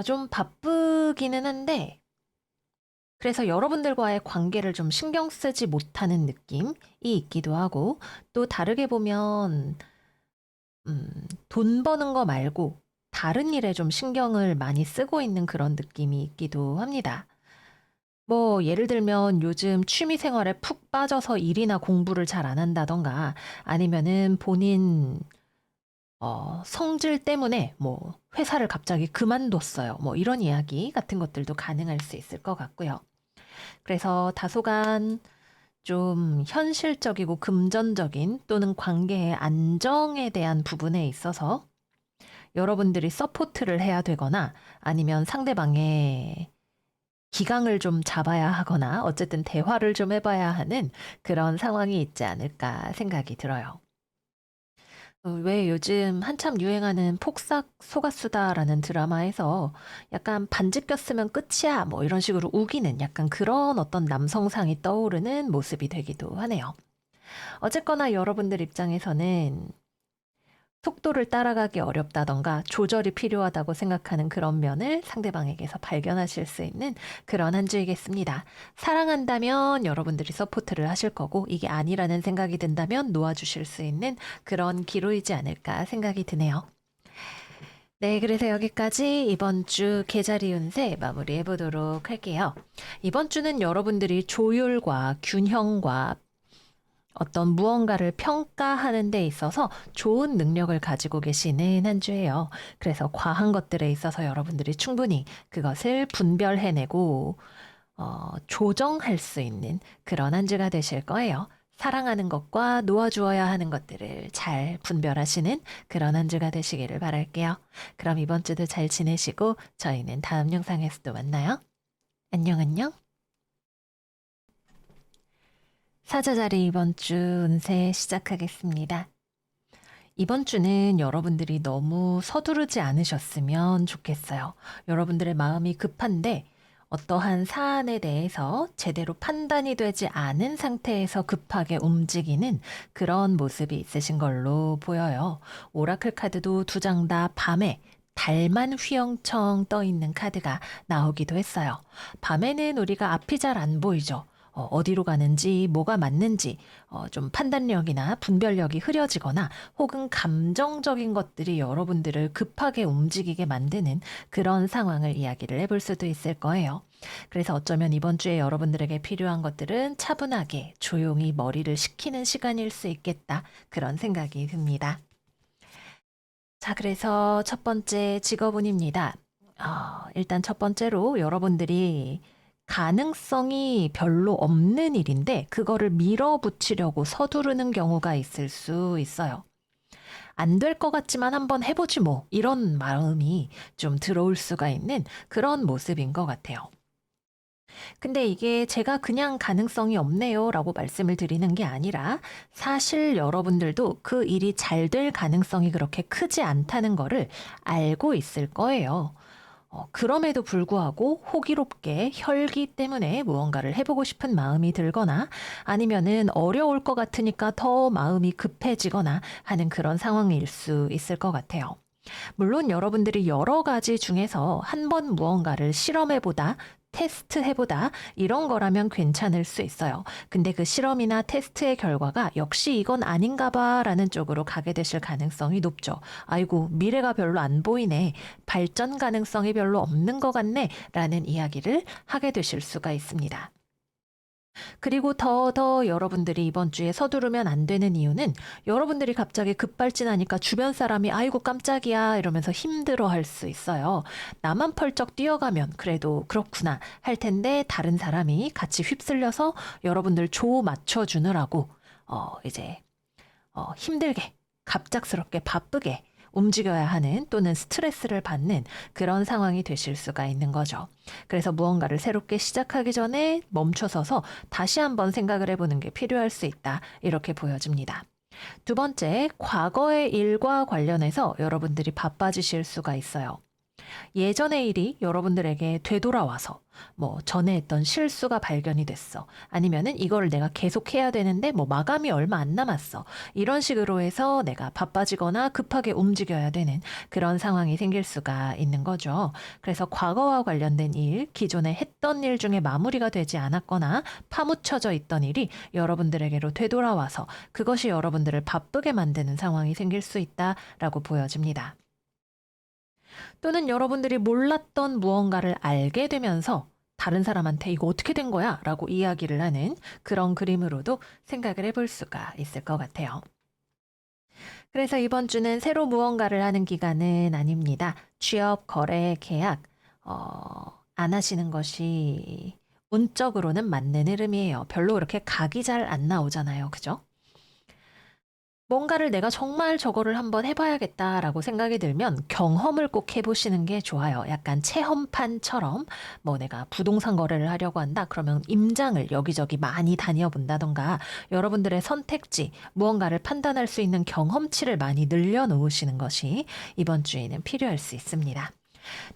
좀 바쁘기는 한데, 그래서 여러분들과의 관계를 좀 신경 쓰지 못하는 느낌이 있기도 하고, 또 다르게 보면, 돈 버는 거 말고 다른 일에 좀 신경을 많이 쓰고 있는 그런 느낌이 있기도 합니다. 뭐, 예를 들면 요즘 취미 생활에 푹 빠져서 일이나 공부를 잘 안 한다던가, 아니면은 본인 성질 때문에 뭐 회사를 갑자기 그만뒀어요. 뭐 이런 이야기 같은 것들도 가능할 수 있을 것 같고요. 그래서 다소간 좀 현실적이고 금전적인 또는 관계의 안정에 대한 부분에 있어서 여러분들이 서포트를 해야 되거나, 아니면 상대방의 기강을 좀 잡아야 하거나 어쨌든 대화를 좀 해봐야 하는 그런 상황이 있지 않을까 생각이 들어요. 왜 요즘 한참 유행하는 폭삭 속았수다라는 드라마에서 약간 반지 꼈으면 끝이야 뭐 이런 식으로 우기는 약간 그런 어떤 남성상이 떠오르는 모습이 되기도 하네요. 어쨌거나 여러분들 입장에서는 속도를 따라가기 어렵다던가 조절이 필요하다고 생각하는 그런 면을 상대방에게서 발견하실 수 있는 그런 한 주이겠습니다. 사랑한다면 여러분들이 서포트를 하실 거고, 이게 아니라는 생각이 든다면 놓아주실 수 있는 그런 기로이지 않을까 생각이 드네요. 네, 그래서 여기까지 이번 주 계자리 운세 마무리해 보도록 할게요. 이번 주는 여러분들이 조율과 균형과 어떤 무언가를 평가하는 데 있어서 좋은 능력을 가지고 계시는 한 주예요. 그래서 과한 것들에 있어서 여러분들이 충분히 그것을 분별해내고 조정할 수 있는 그런 한 주가 되실 거예요. 사랑하는 것과 놓아주어야 하는 것들을 잘 분별하시는 그런 한 주가 되시기를 바랄게요. 그럼 이번 주도 잘 지내시고 저희는 다음 영상에서 또 만나요. 안녕, 안녕. 사자자리 이번 주 운세 시작하겠습니다. 이번 주는 여러분들이 너무 서두르지 않으셨으면 좋겠어요. 여러분들의 마음이 급한데 어떠한 사안에 대해서 제대로 판단이 되지 않은 상태에서 급하게 움직이는 그런 모습이 있으신 걸로 보여요. 오라클 카드도 두 장 다 밤에 달만 휘영청 떠 있는 카드가 나오기도 했어요. 밤에는 우리가 앞이 잘 안 보이죠. 어디로 가는지, 뭐가 맞는지, 좀 판단력이나 분별력이 흐려지거나 혹은 감정적인 것들이 여러분들을 급하게 움직이게 만드는 그런 상황을 이야기를 해볼 수도 있을 거예요. 그래서 어쩌면 이번 주에 여러분들에게 필요한 것들은 차분하게 조용히 머리를 식히는 시간일 수 있겠다. 그런 생각이 듭니다. 자, 그래서 첫 번째 직업운입니다. 일단 첫 번째로 여러분들이 가능성이 별로 없는 일인데 그거를 밀어붙이려고 서두르는 경우가 있을 수 있어요. 안 될 것 같지만 한번 해보지 뭐 이런 마음이 좀 들어올 수가 있는 그런 모습인 것 같아요. 근데 이게 제가 그냥 가능성이 없네요 라고 말씀을 드리는 게 아니라 사실 여러분들도 그 일이 잘 될 가능성이 그렇게 크지 않다는 거를 알고 있을 거예요. 그럼에도 불구하고 호기롭게 혈기 때문에 무언가를 해보고 싶은 마음이 들거나 아니면은 어려울 것 같으니까 더 마음이 급해지거나 하는 그런 상황일 수 있을 것 같아요. 물론 여러분들이 여러 가지 중에서 한 번 무언가를 실험해보다 테스트해보다 이런 거라면 괜찮을 수 있어요. 근데 그 실험이나 테스트의 결과가 역시 이건 아닌가 봐라는 쪽으로 가게 되실 가능성이 높죠. 아이고, 미래가 별로 안 보이네. 발전 가능성이 별로 없는 것 같네. 라는 이야기를 하게 되실 수가 있습니다. 그리고 더 여러분들이 이번 주에 서두르면 안 되는 이유는 여러분들이 갑자기 급발진하니까 주변 사람이 아이고 깜짝이야 이러면서 힘들어 할 수 있어요. 나만 펄쩍 뛰어가면 그래도 그렇구나 할 텐데 다른 사람이 같이 휩쓸려서 여러분들 조 맞춰주느라고 이제 힘들게 갑작스럽게 바쁘게 움직여야 하는 또는 스트레스를 받는 그런 상황이 되실 수가 있는 거죠. 그래서 무언가를 새롭게 시작하기 전에 멈춰서서 다시 한번 생각을 해보는 게 필요할 수 있다. 이렇게 보여집니다. 두 번째, 과거의 일과 관련해서 여러분들이 바빠지실 수가 있어요. 예전의 일이 여러분들에게 되돌아와서 뭐 전에 했던 실수가 발견이 됐어. 아니면은 이거를 내가 계속 해야 되는데 뭐 마감이 얼마 안 남았어. 이런 식으로 해서 내가 바빠지거나 급하게 움직여야 되는 그런 상황이 생길 수가 있는 거죠. 그래서 과거와 관련된 일, 기존에 했던 일 중에 마무리가 되지 않았거나 파묻혀져 있던 일이 여러분들에게로 되돌아와서 그것이 여러분들을 바쁘게 만드는 상황이 생길 수 있다라고 보여집니다. 또는 여러분들이 몰랐던 무언가를 알게 되면서 다른 사람한테 이거 어떻게 된 거야? 라고 이야기를 하는 그런 그림으로도 생각을 해볼 수가 있을 것 같아요. 그래서 이번 주는 새로 무언가를 하는 기간은 아닙니다. 취업, 거래, 계약, 안 하시는 것이 운적으로는 맞는 흐름이에요. 별로 그렇게 각이 잘 안 나오잖아요. 그죠? 뭔가를 내가 정말 저거를 한번 해봐야겠다라고 생각이 들면 경험을 꼭 해보시는 게 좋아요. 약간 체험판처럼 뭐 내가 부동산 거래를 하려고 한다. 그러면 임장을 여기저기 많이 다녀본다던가 여러분들의 선택지, 무언가를 판단할 수 있는 경험치를 많이 늘려놓으시는 것이 이번 주에는 필요할 수 있습니다.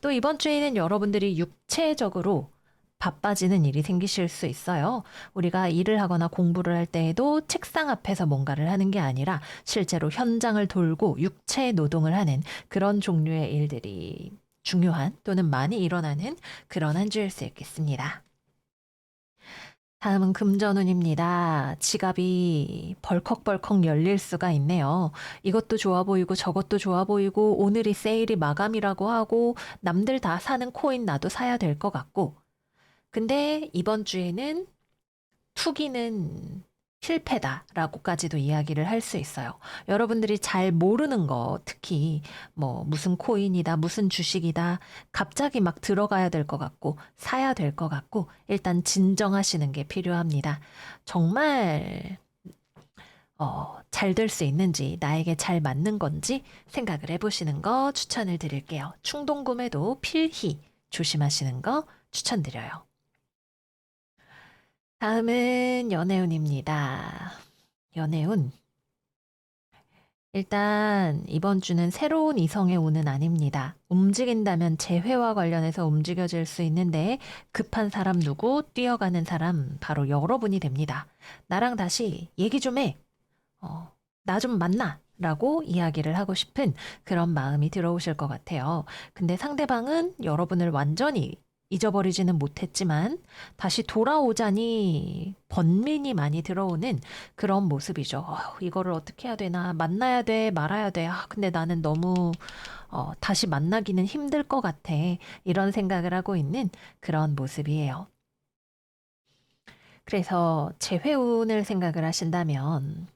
또 이번 주에는 여러분들이 육체적으로 바빠지는 일이 생기실 수 있어요. 우리가 일을 하거나 공부를 할 때에도 책상 앞에서 뭔가를 하는 게 아니라 실제로 현장을 돌고 육체 노동을 하는 그런 종류의 일들이 중요한 또는 많이 일어나는 그런 한 주일 수 있겠습니다. 다음은 금전운입니다. 지갑이 벌컥벌컥 열릴 수가 있네요. 이것도 좋아 보이고 저것도 좋아 보이고 오늘이 세일이 마감이라고 하고 남들 다 사는 코인 나도 사야 될 것 같고 근데 이번 주에는 투기는 실패다라고까지도 이야기를 할 수 있어요. 여러분들이 잘 모르는 거, 특히 뭐 무슨 코인이다, 무슨 주식이다, 갑자기 막 들어가야 될 것 같고, 사야 될 것 같고, 일단 진정하시는 게 필요합니다. 정말 잘 될 수 있는지, 나에게 잘 맞는 건지 생각을 해보시는 거 추천을 드릴게요. 충동 구매도 필히 조심하시는 거 추천드려요. 다음은 연애운입니다. 연애운. 일단 이번 주는 새로운 이성의 운은 아닙니다. 움직인다면 재회와 관련해서 움직여질 수 있는데 급한 사람 누구, 뛰어가는 사람 바로 여러분이 됩니다. 나랑 다시 얘기 좀 해. 나 좀 만나. 라고 이야기를 하고 싶은 그런 마음이 들어오실 것 같아요. 근데 상대방은 여러분을 완전히 잊어버리지는 못했지만 다시 돌아오자니 번민이 많이 들어오는 그런 모습이죠. 이거를 어떻게 해야 되나? 만나야 돼? 말아야 돼? 근데 나는 너무 다시 만나기는 힘들 것 같아. 이런 생각을 하고 있는 그런 모습이에요. 그래서 재회운을 생각을 하신다면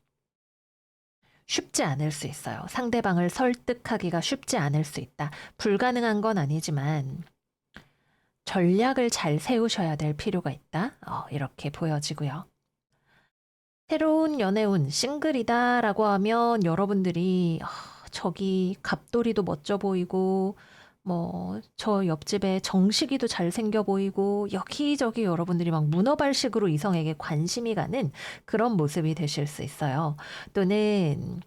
쉽지 않을 수 있어요. 상대방을 설득하기가 쉽지 않을 수 있다. 불가능한 건 아니지만 전략을 잘 세우셔야 될 필요가 있다. 이렇게 보여지고요. 새로운 연애운 싱글이다라고 하면 여러분들이 저기 갑돌이도 멋져 보이고 뭐 저 옆집에 정식이도 잘생겨 보이고 여기저기 여러분들이 막 문어발식으로 이성에게 관심이 가는 그런 모습이 되실 수 있어요. 또는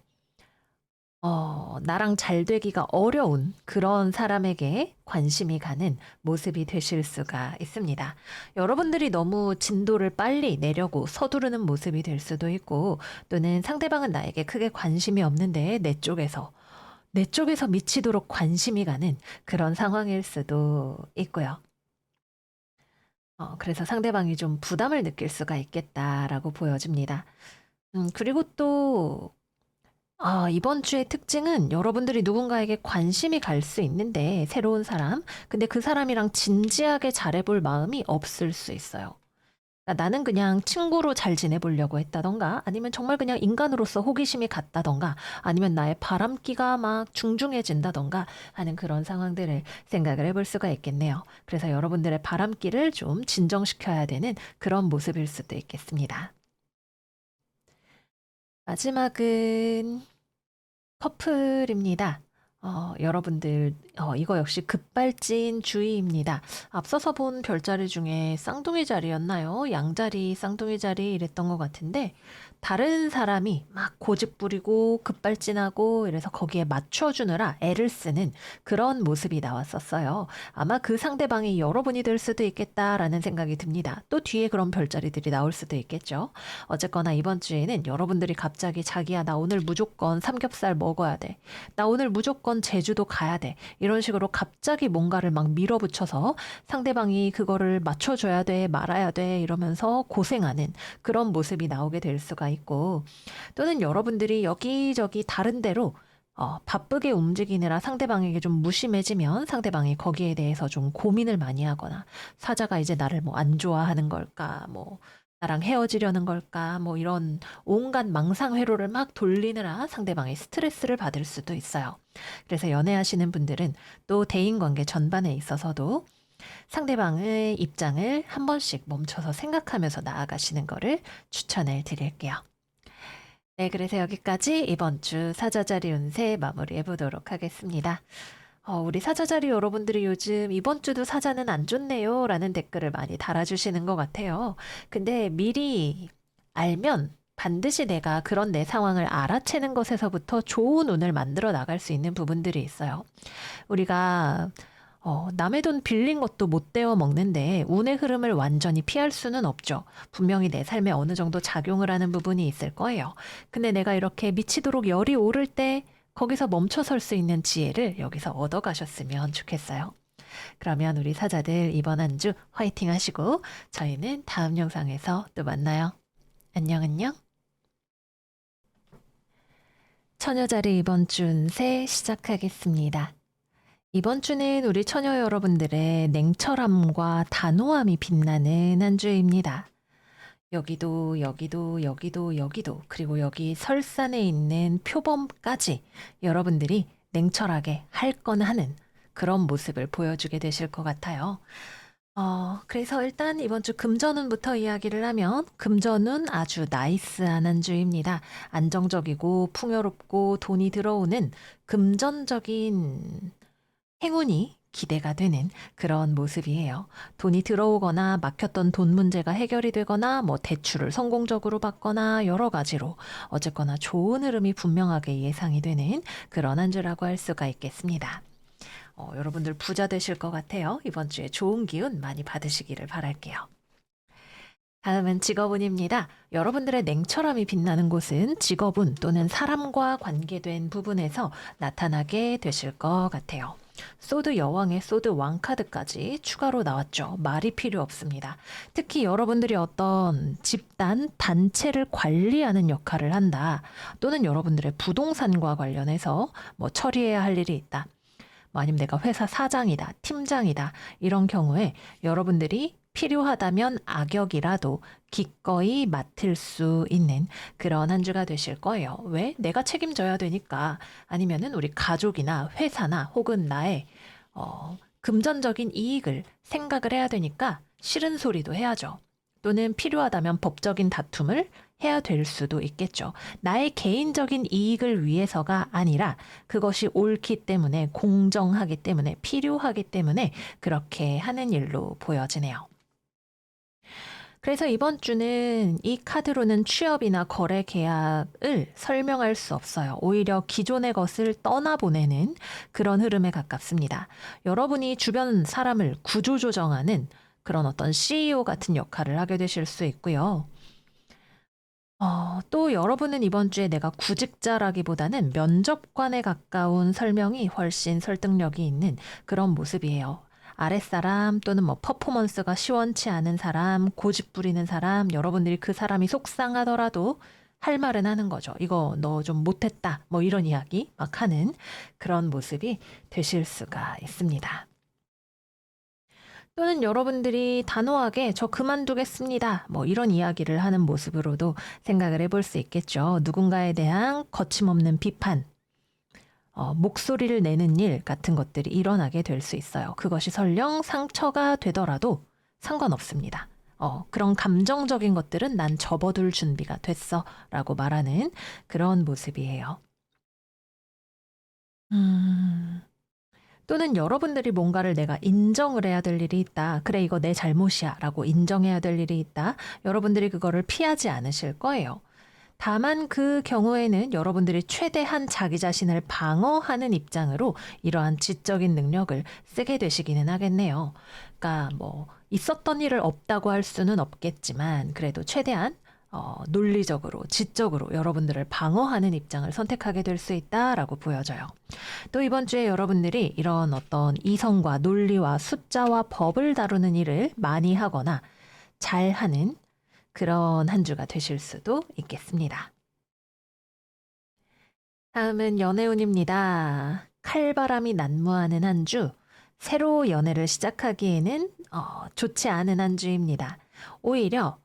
나랑 잘 되기가 어려운 그런 사람에게 관심이 가는 모습이 되실 수가 있습니다. 여러분들이 너무 진도를 빨리 내려고 서두르는 모습이 될 수도 있고, 또는 상대방은 나에게 크게 관심이 없는데 내 쪽에서 미치도록 관심이 가는 그런 상황일 수도 있고요. 그래서 상대방이 좀 부담을 느낄 수가 있겠다라고 보여집니다. 그리고 또 이번 주의 특징은 여러분들이 누군가에게 관심이 갈 수 있는데, 새로운 사람. 근데 그 사람이랑 진지하게 잘해볼 마음이 없을 수 있어요. 그러니까 나는 그냥 친구로 잘 지내보려고 했다던가, 아니면 정말 그냥 인간으로서 호기심이 갔다던가, 아니면 나의 바람기가 막 중중해진다던가 하는 그런 상황들을 생각을 해볼 수가 있겠네요. 그래서 여러분들의 바람기를 좀 진정시켜야 되는 그런 모습일 수도 있겠습니다. 마지막은 커플입니다. 여러분들, 이거 역시 급발진 주의입니다. 앞서서 본 별자리 중에 쌍둥이 자리였나요? 양자리, 쌍둥이 자리 이랬던 것 같은데, 다른 사람이 막 고집 부리고 급발진하고 이래서 거기에 맞춰주느라 애를 쓰는 그런 모습이 나왔었어요. 아마 그 상대방이 여러분이 될 수도 있겠다라는 생각이 듭니다. 또 뒤에 그런 별자리들이 나올 수도 있겠죠. 어쨌거나 이번 주에는 여러분들이 갑자기 자기야, 나 오늘 무조건 삼겹살 먹어야 돼. 나 오늘 무조건 제주도 가야 돼. 이런 식으로 갑자기 뭔가를 막 밀어붙여서 상대방이 그거를 맞춰줘야 돼, 말아야 돼, 이러면서 고생하는 그런 모습이 나오게 될 수가 있고, 또는 여러분들이 여기저기 다른 데로 바쁘게 움직이느라 상대방에게 좀 무심해지면 상대방이 거기에 대해서 좀 고민을 많이 하거나, 사자가 이제 나를 뭐 안 좋아하는 걸까, 뭐 나랑 헤어지려는 걸까, 뭐 이런 온갖 망상회로를 막 돌리느라 상대방이 스트레스를 받을 수도 있어요. 그래서 연애하시는 분들은 또 대인관계 전반에 있어서도 상대방의 입장을 한 번씩 멈춰서 생각하면서 나아가시는 거를 추천을 드릴게요. 네, 그래서 여기까지 이번 주 사자자리 운세 마무리해 보도록 하겠습니다. 우리 사자자리 여러분들이 요즘 이번 주도 사자는 안 좋네요 라는 댓글을 많이 달아주시는 것 같아요. 근데 미리 알면 반드시 내가 그런 내 상황을 알아채는 것에서부터 좋은 운을 만들어 나갈 수 있는 부분들이 있어요. 우리가 남의 돈 빌린 것도 못 떼어 먹는데 운의 흐름을 완전히 피할 수는 없죠. 분명히 내 삶에 어느 정도 작용을 하는 부분이 있을 거예요. 근데 내가 이렇게 미치도록 열이 오를 때 거기서 멈춰설 수 있는 지혜를 여기서 얻어가셨으면 좋겠어요. 그러면 우리 사자들 이번 한 주 화이팅 하시고 저희는 다음 영상에서 또 만나요. 안녕 안녕. 처녀자리 이번 주 운세 시작하겠습니다. 이번 주는 우리 처녀 여러분들의 냉철함과 단호함이 빛나는 한 주입니다. 여기도 여기도 여기도 여기도 그리고 여기 설산에 있는 표범까지 여러분들이 냉철하게 할 건 하는 그런 모습을 보여주게 되실 것 같아요. 그래서 일단 이번 주 금전운부터 이야기를 하면 금전운 아주 나이스한 한 주입니다. 안정적이고 풍요롭고 돈이 들어오는 금전적인 행운이 기대가 되는 그런 모습이에요. 돈이 들어오거나 막혔던 돈 문제가 해결이 되거나 뭐 대출을 성공적으로 받거나 여러 가지로 어쨌거나 좋은 흐름이 분명하게 예상이 되는 그런 한 주라고 할 수가 있겠습니다. 여러분들 부자 되실 것 같아요. 이번 주에 좋은 기운 많이 받으시기를 바랄게요. 다음은 직업운입니다. 여러분들의 냉철함이 빛나는 곳은 직업운 또는 사람과 관계된 부분에서 나타나게 되실 것 같아요. 소드 여왕의 소드 왕 카드까지 추가로 나왔죠. 말이 필요 없습니다. 특히 여러분들이 어떤 집단, 단체를 관리하는 역할을 한다. 또는 여러분들의 부동산과 관련해서 뭐 처리해야 할 일이 있다. 뭐 아니면 내가 회사 사장이다, 팀장이다. 이런 경우에 여러분들이 필요하다면 악역이라도 기꺼이 맡을 수 있는 그런 한 주가 되실 거예요. 왜? 내가 책임져야 되니까. 아니면은 우리 가족이나 회사나 혹은 나의 금전적인 이익을 생각을 해야 되니까 싫은 소리도 해야죠. 또는 필요하다면 법적인 다툼을 해야 될 수도 있겠죠. 나의 개인적인 이익을 위해서가 아니라 그것이 옳기 때문에 공정하기 때문에 필요하기 때문에 그렇게 하는 일로 보여지네요. 그래서 이번 주는 이 카드로는 취업이나 거래 계약을 설명할 수 없어요. 오히려 기존의 것을 떠나보내는 그런 흐름에 가깝습니다. 여러분이 주변 사람을 구조조정하는 그런 어떤 CEO 같은 역할을 하게 되실 수 있고요. 또 여러분은 이번 주에 내가 구직자라기보다는 면접관에 가까운 설명이 훨씬 설득력이 있는 그런 모습이에요. 아랫사람 또는 뭐 퍼포먼스가 시원치 않은 사람, 고집 부리는 사람, 여러분들이 그 사람이 속상하더라도 할 말은 하는 거죠. 이거 너 좀 못했다. 뭐 이런 이야기 막 하는 그런 모습이 되실 수가 있습니다. 또는 여러분들이 단호하게 저 그만두겠습니다. 뭐 이런 이야기를 하는 모습으로도 생각을 해볼 수 있겠죠. 누군가에 대한 거침없는 비판, 목소리를 내는 일 같은 것들이 일어나게 될 수 있어요. 그것이 설령 상처가 되더라도 상관없습니다. 그런 감정적인 것들은 난 접어둘 준비가 됐어 라고 말하는 그런 모습이에요. 음... 또는 여러분들이 뭔가를 내가 인정을 해야 될 일이 있다. 그래, 이거 내 잘못이야. 라고 인정해야 될 일이 있다. 여러분들이 그거를 피하지 않으실 거예요. 다만 그 경우에는 여러분들이 최대한 자기 자신을 방어하는 입장으로 이러한 지적인 능력을 쓰게 되시기는 하겠네요. 그러니까 뭐 있었던 일을 없다고 할 수는 없겠지만 그래도 최대한 논리적으로, 지적으로 여러분들을 방어하는 입장을 선택하게 될 수 있다라고 보여져요. 또 이번 주에 여러분들이 이런 어떤 이성과 논리와 숫자와 법을 다루는 일을 많이 하거나 잘하는 그런 한 주가 되실 수도 있겠습니다. 다음은 연애운입니다. 칼바람이 난무하는 한 주, 새로 연애를 시작하기에는 좋지 않은 한 주입니다. 오히려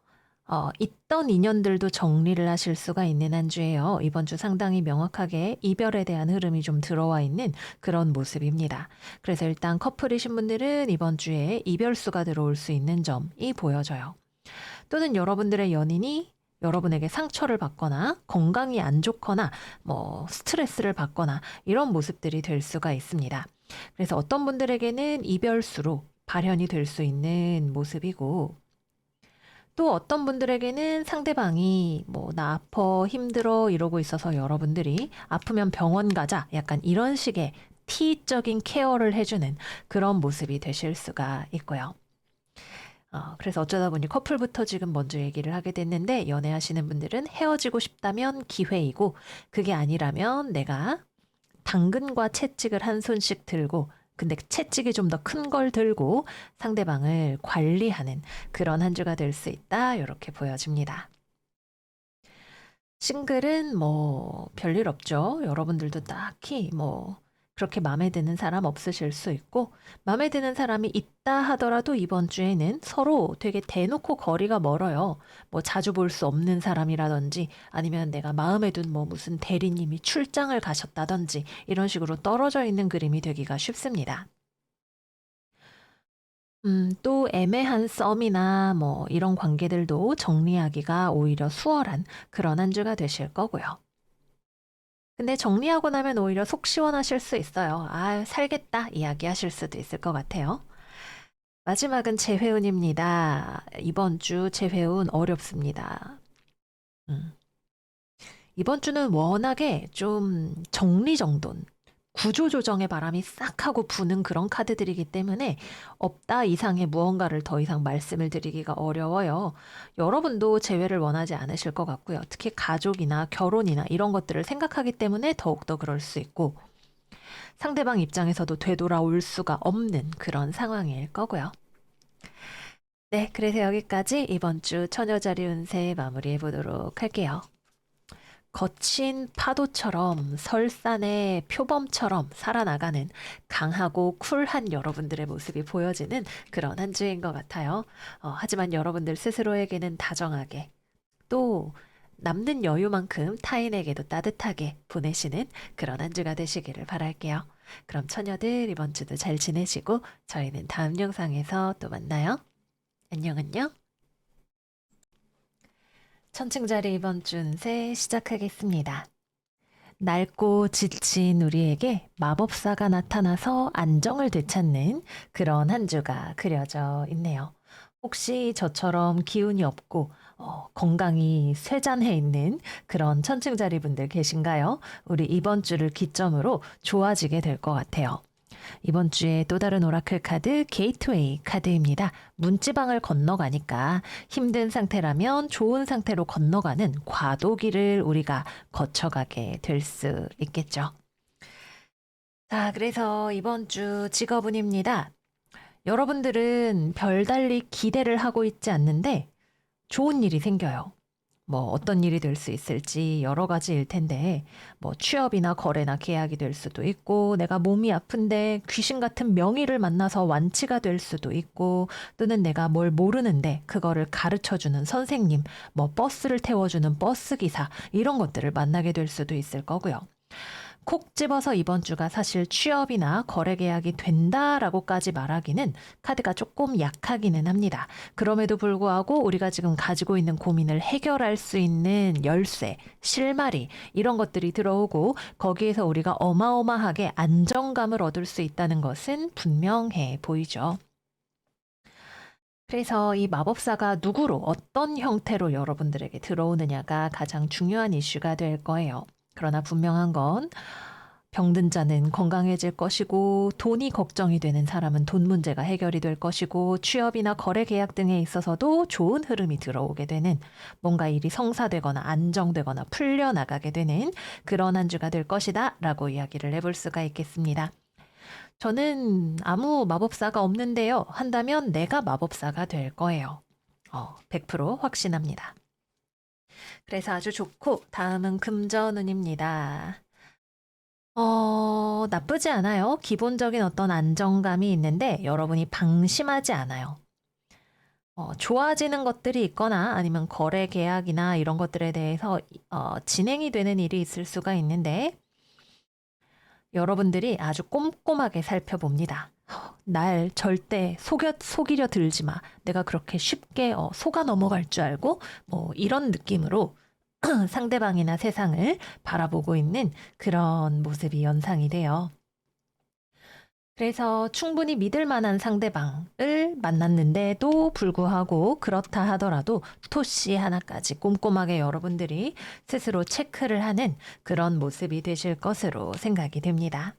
있던 인연들도 정리를 하실 수가 있는 한 주예요. 이번 주 상당히 명확하게 이별에 대한 흐름이 좀 들어와 있는 그런 모습입니다. 그래서 일단 커플이신 분들은 이번 주에 이별수가 들어올 수 있는 점이 보여져요. 또는 여러분들의 연인이 여러분에게 상처를 받거나 건강이 안 좋거나 뭐 스트레스를 받거나 이런 모습들이 될 수가 있습니다. 그래서 어떤 분들에게는 이별수로 발현이 될 수 있는 모습이고 또 어떤 분들에게는 상대방이 뭐 나 아파 힘들어 이러고 있어서 여러분들이 아프면 병원 가자 약간 이런 식의 T적인 케어를 해주는 그런 모습이 되실 수가 있고요. 그래서 어쩌다 보니 커플부터 지금 먼저 얘기를 하게 됐는데 연애하시는 분들은 헤어지고 싶다면 기회이고 그게 아니라면 내가 당근과 채찍을 한 손씩 들고 근데 채찍이 좀 더 큰 걸 들고 상대방을 관리하는 그런 한 주가 될 수 있다. 이렇게 보여집니다. 싱글은 뭐 별일 없죠. 여러분들도 딱히 뭐 그렇게 마음에 드는 사람 없으실 수 있고 마음에 드는 사람이 있다 하더라도 이번 주에는 서로 되게 대놓고 거리가 멀어요. 뭐 자주 볼 수 없는 사람이라든지 아니면 내가 마음에 둔 뭐 무슨 대리님이 출장을 가셨다든지 이런 식으로 떨어져 있는 그림이 되기가 쉽습니다. 또 애매한 썸이나 뭐 이런 관계들도 정리하기가 오히려 수월한 그런 한 주가 되실 거고요. 근데 정리하고 나면 오히려 속 시원하실 수 있어요. 아, 살겠다 이야기하실 수도 있을 것 같아요. 마지막은 재회운입니다. 이번 주 재회운 어렵습니다. 음. 이번 주는 워낙에 좀 정리정돈, 구조조정의 바람이 싹 하고 부는 그런 카드들이기 때문에 없다 이상의 무언가를 더 이상 말씀을 드리기가 어려워요. 여러분도 재회를 원하지 않으실 것 같고요. 특히 가족이나 결혼이나 이런 것들을 생각하기 때문에 더욱더 그럴 수 있고 상대방 입장에서도 되돌아올 수가 없는 그런 상황일 거고요. 네, 그래서 여기까지 이번 주 처녀자리 운세 마무리해 보도록 할게요. 거친 파도처럼 설산의 표범처럼 살아나가는 강하고 쿨한 여러분들의 모습이 보여지는 그런 한 주인 것 같아요. 하지만 여러분들 스스로에게는 다정하게 또 남는 여유만큼 타인에게도 따뜻하게 보내시는 그런 한 주가 되시기를 바랄게요. 그럼 처녀들 이번 주도 잘 지내시고 저희는 다음 영상에서 또 만나요. 안녕 안녕. 천층자리 이번 주 운세 시작하겠습니다. 낡고 지친 우리에게 마법사가 나타나서 안정을 되찾는 그런 한 주가 그려져 있네요. 혹시 저처럼 기운이 없고 건강이 쇠잔해 있는 그런 천층자리 분들 계신가요? 우리 이번 주를 기점으로 좋아지게 될 것 같아요. 이번 주에 또 다른 오라클 카드 게이트웨이 카드입니다. 문지방을 건너가니까 힘든 상태라면 좋은 상태로 건너가는 과도기를 우리가 거쳐가게 될 수 있겠죠. 자, 그래서 이번 주 직업운입니다. 여러분들은 별달리 기대를 하고 있지 않는데 좋은 일이 생겨요. 뭐 어떤 일이 될 수 있을지 여러 가지일 텐데 뭐 취업이나 거래나 계약이 될 수도 있고 내가 몸이 아픈데 귀신 같은 명의를 만나서 완치가 될 수도 있고 또는 내가 뭘 모르는데 그거를 가르쳐주는 선생님, 뭐 버스를 태워주는 버스 기사 이런 것들을 만나게 될 수도 있을 거고요. 콕 집어서 이번 주가 사실 취업이나 거래 계약이 된다라고까지 말하기는 카드가 조금 약하기는 합니다. 그럼에도 불구하고 우리가 지금 가지고 있는 고민을 해결할 수 있는 열쇠, 실마리 이런 것들이 들어오고 거기에서 우리가 어마어마하게 안정감을 얻을 수 있다는 것은 분명해 보이죠. 그래서 이 마법사가 누구로 어떤 형태로 여러분들에게 들어오느냐가 가장 중요한 이슈가 될 거예요. 그러나 분명한 건 병든 자는 건강해질 것이고 돈이 걱정이 되는 사람은 돈 문제가 해결이 될 것이고 취업이나 거래 계약 등에 있어서도 좋은 흐름이 들어오게 되는 뭔가 일이 성사되거나 안정되거나 풀려나가게 되는 그런 한 주가 될 것이다 라고 이야기를 해볼 수가 있겠습니다. 저는 아무 마법사가 없는데요. 한다면 내가 마법사가 될 거예요. 100% 확신합니다. 그래서 아주 좋고 다음은 금전운입니다. 나쁘지 않아요. 기본적인 어떤 안정감이 있는데 여러분이 방심하지 않아요. 좋아지는 것들이 있거나 아니면 거래 계약이나 이런 것들에 대해서 진행이 되는 일이 있을 수가 있는데 여러분들이 아주 꼼꼼하게 살펴봅니다. 날 절대 속이려 들지 마. 내가 그렇게 쉽게 속아 넘어갈 줄 알고 뭐 이런 느낌으로 상대방이나 세상을 바라보고 있는 그런 모습이 연상이 돼요. 그래서 충분히 믿을 만한 상대방을 만났는데도 불구하고 그렇다 하더라도 토시 하나까지 꼼꼼하게 여러분들이 스스로 체크를 하는 그런 모습이 되실 것으로 생각이 됩니다.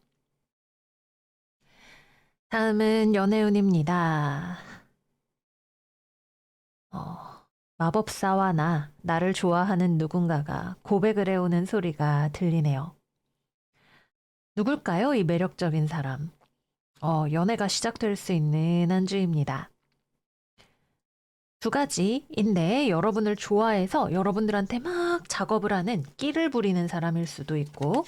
다음은 연애운입니다. 마법사와 나를 좋아하는 누군가가 고백을 해오는 소리가 들리네요. 누굴까요? 이 매력적인 사람. 연애가 시작될 수 있는 한 주입니다. 두 가지인데 여러분을 좋아해서 여러분들한테 막 작업을 하는 끼를 부리는 사람일 수도 있고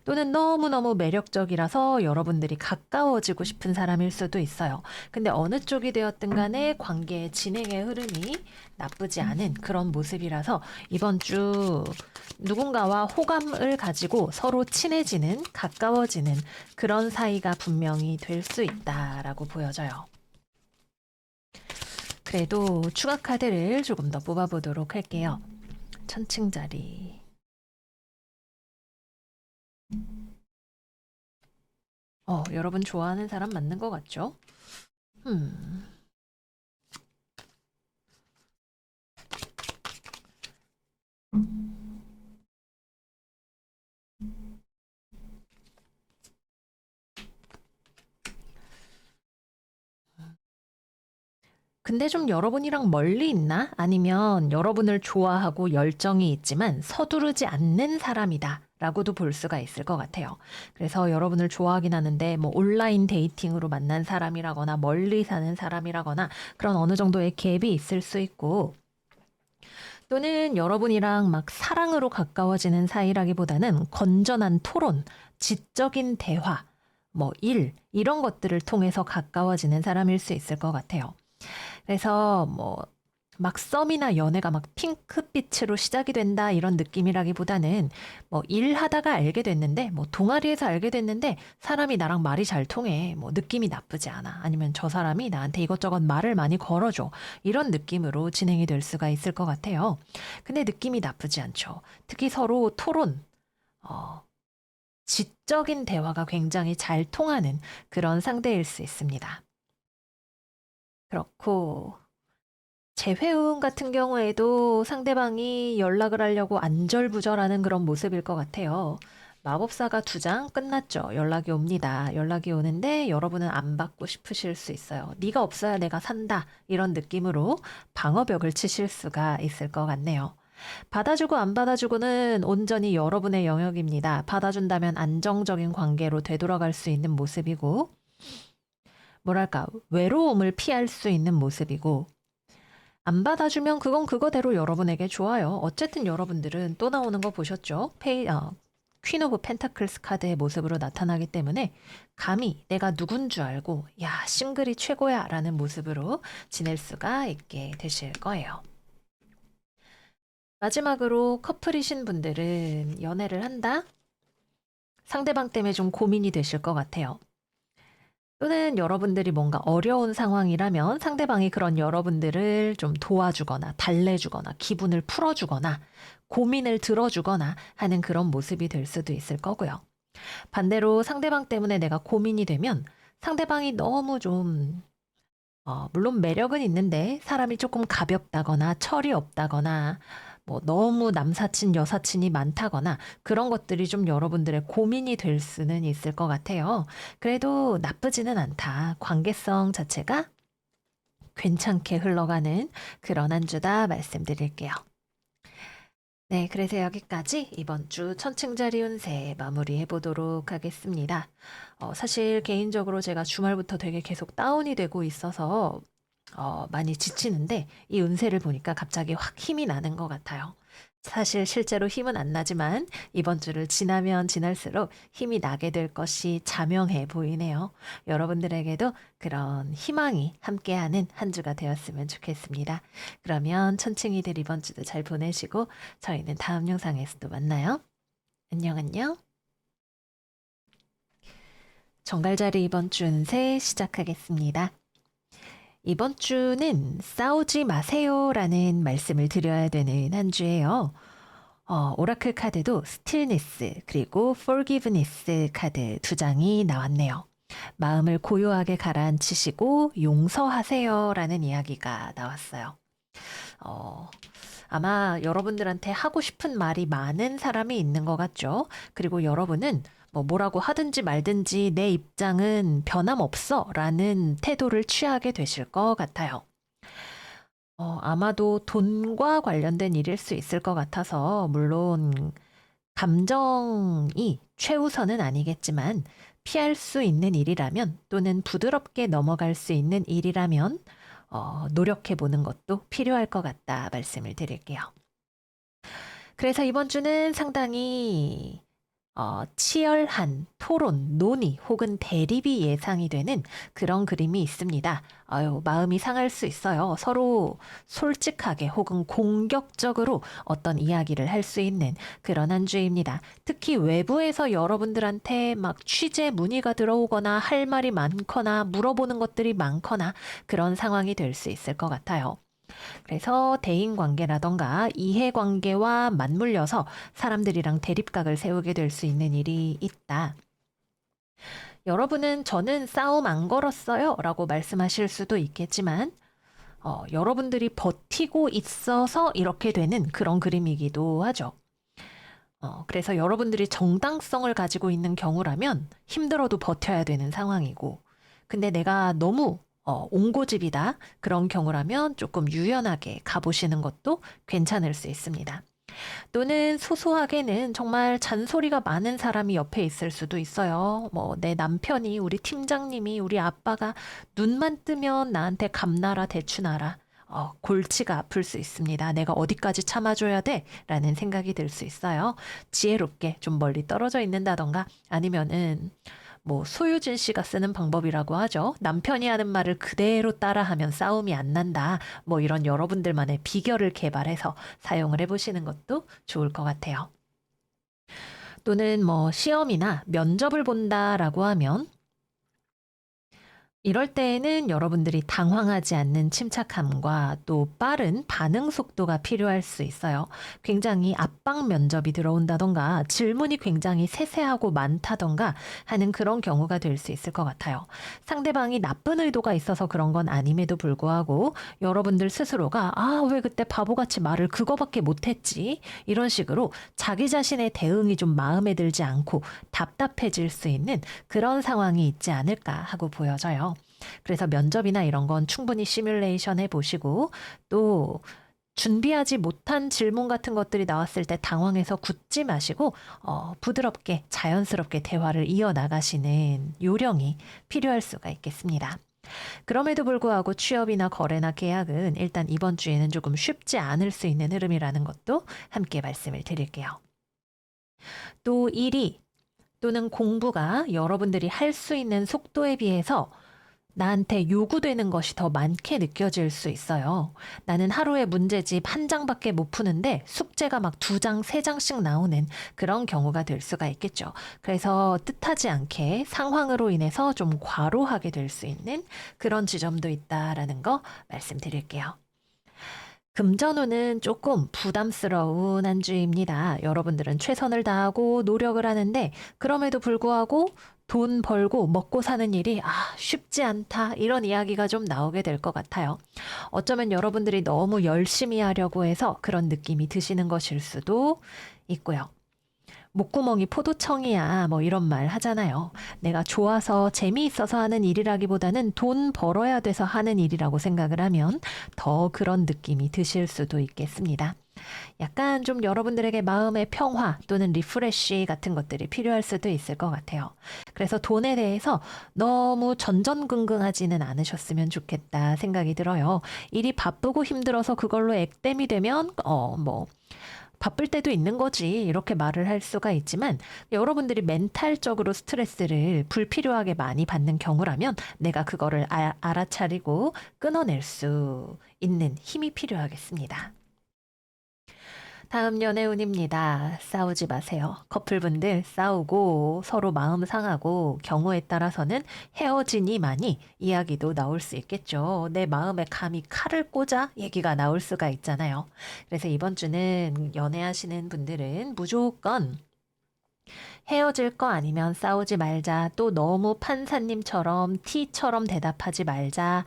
또는 너무너무 매력적이라서 여러분들이 가까워지고 싶은 사람일 수도 있어요. 근데 어느 쪽이 되었든 간에 관계의 진행의 흐름이 나쁘지 않은 그런 모습이라서 이번 주 누군가와 호감을 가지고 서로 친해지는, 가까워지는 그런 사이가 분명히 될 수 있다라고 보여져요. 그래도 추가 카드를 조금 더 뽑아보도록 할게요. 천층자리. 여러분 좋아하는 사람 맞는 것 같죠? 음. 근데 좀 여러분이랑 멀리 있나? 아니면 여러분을 좋아하고 열정이 있지만 서두르지 않는 사람이다. 라고도 볼 수가 있을 것 같아요. 그래서 여러분을 좋아하긴 하는데 뭐 온라인 데이팅으로 만난 사람이라거나 멀리 사는 사람이라거나 그런 어느 정도의 갭이 있을 수 있고 또는 여러분이랑 막 사랑으로 가까워지는 사이라기보다는 건전한 토론, 지적인 대화, 뭐 이런 것들을 통해서 가까워지는 사람일 수 있을 것 같아요. 그래서 뭐 막 썸이나 연애가 막 핑크빛으로 시작이 된다 이런 느낌이라기보다는 뭐 일하다가 알게 됐는데 뭐 동아리에서 알게 됐는데 사람이 나랑 말이 잘 통해 뭐 느낌이 나쁘지 않아 아니면 저 사람이 나한테 이것저것 말을 많이 걸어줘 이런 느낌으로 진행이 될 수가 있을 것 같아요. 근데 느낌이 나쁘지 않죠. 특히 서로 토론, 어, 지적인 대화가 굉장히 잘 통하는 그런 상대일 수 있습니다. 그렇고 재회음 같은 경우에도 상대방이 연락을 하려고 안절부절하는 그런 모습일 것 같아요. 마법사가 2장 끝났죠. 연락이 옵니다. 연락이 오는데 여러분은 안 받고 싶으실 수 있어요. 네가 없어야 내가 산다. 이런 느낌으로 방어벽을 치실 수가 있을 것 같네요. 받아주고 안 받아주고는 온전히 여러분의 영역입니다. 받아준다면 안정적인 관계로 되돌아갈 수 있는 모습이고, 뭐랄까, 외로움을 피할 수 있는 모습이고, 안 받아주면 그건 그거대로 여러분에게 좋아요. 어쨌든 여러분들은 또 나오는 거 보셨죠? 퀸 오브 펜타클스 카드의 모습으로 나타나기 때문에 감히 내가 누군 줄 알고 야, 싱글이 최고야 라는 모습으로 지낼 수가 있게 되실 거예요. 마지막으로 커플이신 분들은 연애를 한다? 상대방 때문에 좀 고민이 되실 것 같아요. 또는 여러분들이 뭔가 어려운 상황이라면 상대방이 그런 여러분들을 좀 도와주거나 달래주거나 기분을 풀어주거나 고민을 들어주거나 하는 그런 모습이 될 수도 있을 거고요. 반대로 상대방 때문에 내가 고민이 되면 상대방이 너무 좀 물론 매력은 있는데 사람이 조금 가볍다거나 철이 없다거나 뭐 너무 남사친, 여사친이 많다거나 그런 것들이 좀 여러분들의 고민이 될 수는 있을 것 같아요. 그래도 나쁘지는 않다. 관계성 자체가 괜찮게 흘러가는 그런 한 주다 말씀드릴게요. 네, 그래서 여기까지 이번 주 천칭자리 운세 마무리해 보도록 하겠습니다. 사실 개인적으로 제가 주말부터 되게 계속 다운이 되고 있어서 많이 지치는데 이 운세를 보니까 갑자기 확 힘이 나는 것 같아요. 사실 실제로 힘은 안 나지만 이번 주를 지나면 지날수록 힘이 나게 될 것이 자명해 보이네요. 여러분들에게도 그런 희망이 함께하는 한 주가 되었으면 좋겠습니다. 그러면 천칭이들 이번 주도 잘 보내시고 저희는 다음 영상에서 또 만나요. 안녕 안녕. 정갈자리 이번 주 운세 시작하겠습니다. 이번 주는 싸우지 마세요라는 말씀을 드려야 되는 한 주예요. 오라클 카드도 스틸니스 그리고 forgiveness 카드 2장이 나왔네요. 마음을 고요하게 가라앉히시고 용서하세요라는 이야기가 나왔어요. 어, 아마 여러분들한테 하고 싶은 말이 많은 사람이 있는 것 같죠? 그리고 여러분은 뭐 뭐라고 하든지 말든지 내 입장은 변함없어 라는 태도를 취하게 되실 것 같아요. 아마도 돈과 관련된 일일 수 있을 것 같아서, 물론 감정이 최우선은 아니겠지만, 피할 수 있는 일이라면, 또는 부드럽게 넘어갈 수 있는 일이라면, 노력해 보는 것도 필요할 것 같다 말씀을 드릴게요. 그래서 이번 주는 상당히 치열한 토론, 논의 혹은 대립이 예상이 되는 그런 그림이 있습니다. 아유, 마음이 상할 수 있어요. 서로 솔직하게 혹은 공격적으로 어떤 이야기를 할 수 있는 그런 한 주입니다. 특히 외부에서 여러분들한테 막 취재 문의가 들어오거나 할 말이 많거나 물어보는 것들이 많거나 그런 상황이 될 수 있을 것 같아요. 그래서 대인 관계라던가 이해 관계와 맞물려서 사람들이랑 대립각을 세우게 될 수 있는 일이 있다. 여러분은 저는 싸움 안 걸었어요 라고 말씀하실 수도 있겠지만, 여러분들이 버티고 있어서 이렇게 되는 그런 그림이기도 하죠. 그래서 여러분들이 정당성을 가지고 있는 경우라면 힘들어도 버텨야 되는 상황이고, 근데 내가 너무 옹고집이다. 그런 경우라면 조금 유연하게 가보시는 것도 괜찮을 수 있습니다. 또는 소소하게는 정말 잔소리가 많은 사람이 옆에 있을 수도 있어요. 뭐, 내 남편이, 우리 팀장님이, 우리 아빠가 눈만 뜨면 나한테 감나라 대추나라. 골치가 아플 수 있습니다. 내가 어디까지 참아줘야 돼? 라는 생각이 들 수 있어요. 지혜롭게 좀 멀리 떨어져 있는다던가 아니면은 뭐 소유진 씨가 쓰는 방법이라고 하죠. 남편이 하는 말을 그대로 따라하면 싸움이 안 난다. 뭐 이런 여러분들만의 비결을 개발해서 사용을 해보시는 것도 좋을 것 같아요. 또는 뭐 시험이나 면접을 본다라고 하면 이럴 때에는 여러분들이 당황하지 않는 침착함과 또 빠른 반응 속도가 필요할 수 있어요. 굉장히 압박 면접이 들어온다던가 질문이 굉장히 세세하고 많다던가 하는 그런 경우가 될 수 있을 것 같아요. 상대방이 나쁜 의도가 있어서 그런 건 아님에도 불구하고 여러분들 스스로가 왜 그때 바보같이 말을 그거밖에 못했지? 이런 식으로 자기 자신의 대응이 좀 마음에 들지 않고 답답해질 수 있는 그런 상황이 있지 않을까 하고 보여져요. 그래서 면접이나 이런 건 충분히 시뮬레이션 해보시고 또 준비하지 못한 질문 같은 것들이 나왔을 때 당황해서 굳지 마시고 부드럽게 자연스럽게 대화를 이어나가시는 요령이 필요할 수가 있겠습니다. 그럼에도 불구하고 취업이나 거래나 계약은 일단 이번 주에는 조금 쉽지 않을 수 있는 흐름이라는 것도 함께 말씀을 드릴게요. 또 일이 또는 공부가 여러분들이 할 수 있는 속도에 비해서 나한테 요구되는 것이 더 많게 느껴질 수 있어요. 나는 하루에 문제집 한 장밖에 못 푸는데 숙제가 막 두 장, 세 장씩 나오는 그런 경우가 될 수가 있겠죠. 그래서 뜻하지 않게 상황으로 인해서 좀 과로하게 될 수 있는 그런 지점도 있다라는 거 말씀드릴게요. 금전운은 조금 부담스러운 한 주입니다. 여러분들은 최선을 다하고 노력을 하는데 그럼에도 불구하고 돈 벌고 먹고 사는 일이 쉽지 않다 이런 이야기가 좀 나오게 될 것 같아요. 어쩌면 여러분들이 너무 열심히 하려고 해서 그런 느낌이 드시는 것일 수도 있고요. 목구멍이 포도청이야 뭐 이런 말 하잖아요. 내가 좋아서 재미있어서 하는 일이라기보다는 돈 벌어야 돼서 하는 일이라고 생각을 하면 더 그런 느낌이 드실 수도 있겠습니다. 약간 좀 여러분들에게 마음의 평화 또는 리프레쉬 같은 것들이 필요할 수도 있을 것 같아요. 그래서 돈에 대해서 너무 전전긍긍하지는 않으셨으면 좋겠다 생각이 들어요. 일이 바쁘고 힘들어서 그걸로 액땜이 되면 뭐 바쁠 때도 있는 거지 이렇게 말을 할 수가 있지만 여러분들이 멘탈적으로 스트레스를 불필요하게 많이 받는 경우라면 내가 그거를 알아차리고 끊어낼 수 있는 힘이 필요하겠습니다. 다음 연애운입니다. 싸우지 마세요. 커플분들 싸우고 서로 마음 상하고 경우에 따라서는 헤어지니 많이 이야기도 나올 수 있겠죠. 내 마음에 감히 칼을 꽂아 얘기가 나올 수가 있잖아요. 그래서 이번 주는 연애하시는 분들은 무조건 헤어질 거 아니면 싸우지 말자. 또 너무 판사님처럼 T처럼 대답하지 말자.